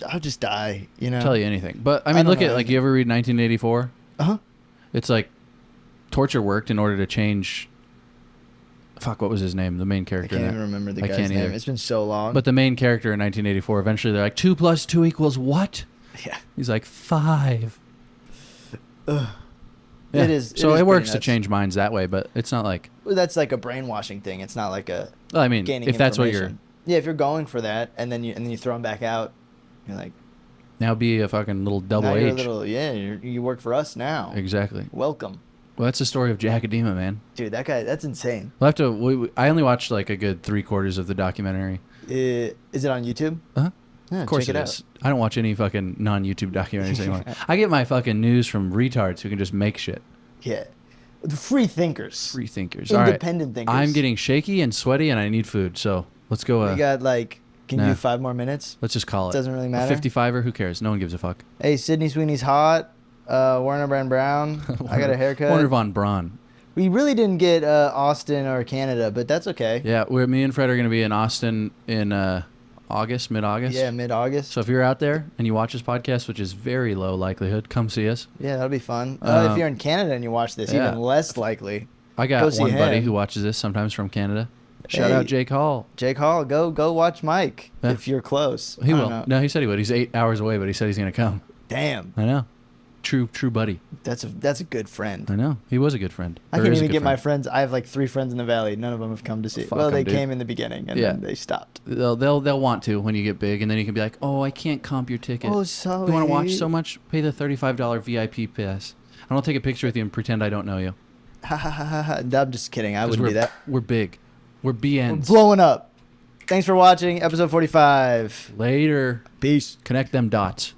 I'll just die. You know. Tell you anything, but I mean, look at like, you ever read 1984? Uh-huh. It's like torture worked in order to change. Fuck, what was his name? The main I character. can't even remember the I guy's can't name. either. It's been so long. But the main character in 1984, eventually they're like, 2 + 2 = what? Yeah. He's like 5. Ugh. Yeah. It is. So is it works pretty to change minds that way, but it's not like. Well, that's like a brainwashing thing. It's not like a. Well, I mean, gaining if that's what you're. information. Yeah, if you're going for that, and then you throw them back out, you're like. Now be a fucking little double Now you're a H. little, yeah, you work for us now. Exactly. Welcome. Well, that's the story of Jackadema, man. Dude, that guy, that's insane. We'll have to. I only watched like a good 3/4 of the documentary. Is it on YouTube? Uh-huh. Yeah, Of course check it it is. I don't watch any fucking non-YouTube documentaries anymore. Yeah. I get my fucking news from retards who can just make shit. Yeah. The free thinkers. Free thinkers. All right. Independent thinkers. I'm getting shaky and sweaty, and I need food. So let's go. We got like, can you nah. do 5 more minutes? Let's just call it. Doesn't really matter. A 55er. Who cares? No one gives a fuck. Hey, Sydney Sweeney's hot. Warner Brand Brown. I got a haircut. Warner Von Braun. We really didn't get Austin or Canada, but that's okay. Yeah, me and Fred are going to be in Austin in August, mid-August. Yeah, mid-August. So if you're out there and you watch this podcast, which is very low likelihood, come see us. Yeah, that'll be fun. If you're in Canada and you watch this, yeah. even less likely. I Go got see one buddy him. who watches this sometimes from Canada. Shout Hey. out Jake Hall. Jake Hall, go watch Mike Yeah. if you're close. He I don't will. know. No, he said he would. He's 8 hours away, but he said he's going to come. Damn, I know. True buddy. that's a good friend. I know. He was a good friend. I Or can't is a even good get my friend. friends. I have like 3 friends in the valley. None of them have come to see. Fuck Well, 'em, they dude. came in the beginning and Yeah. then they stopped. They'll want to when you get big, and then you can be like, oh, I can't comp your ticket. Oh, sorry. You want to watch so much? Pay the $35 VIP pass. And I'll take a picture with you and pretend I don't know you. Ha ha ha ha ha. I'm just kidding. I 'Cause wouldn't do that. We're big. We're We're BNs. blowing up. Thanks for watching episode 45. Later. Peace. Connect them dots.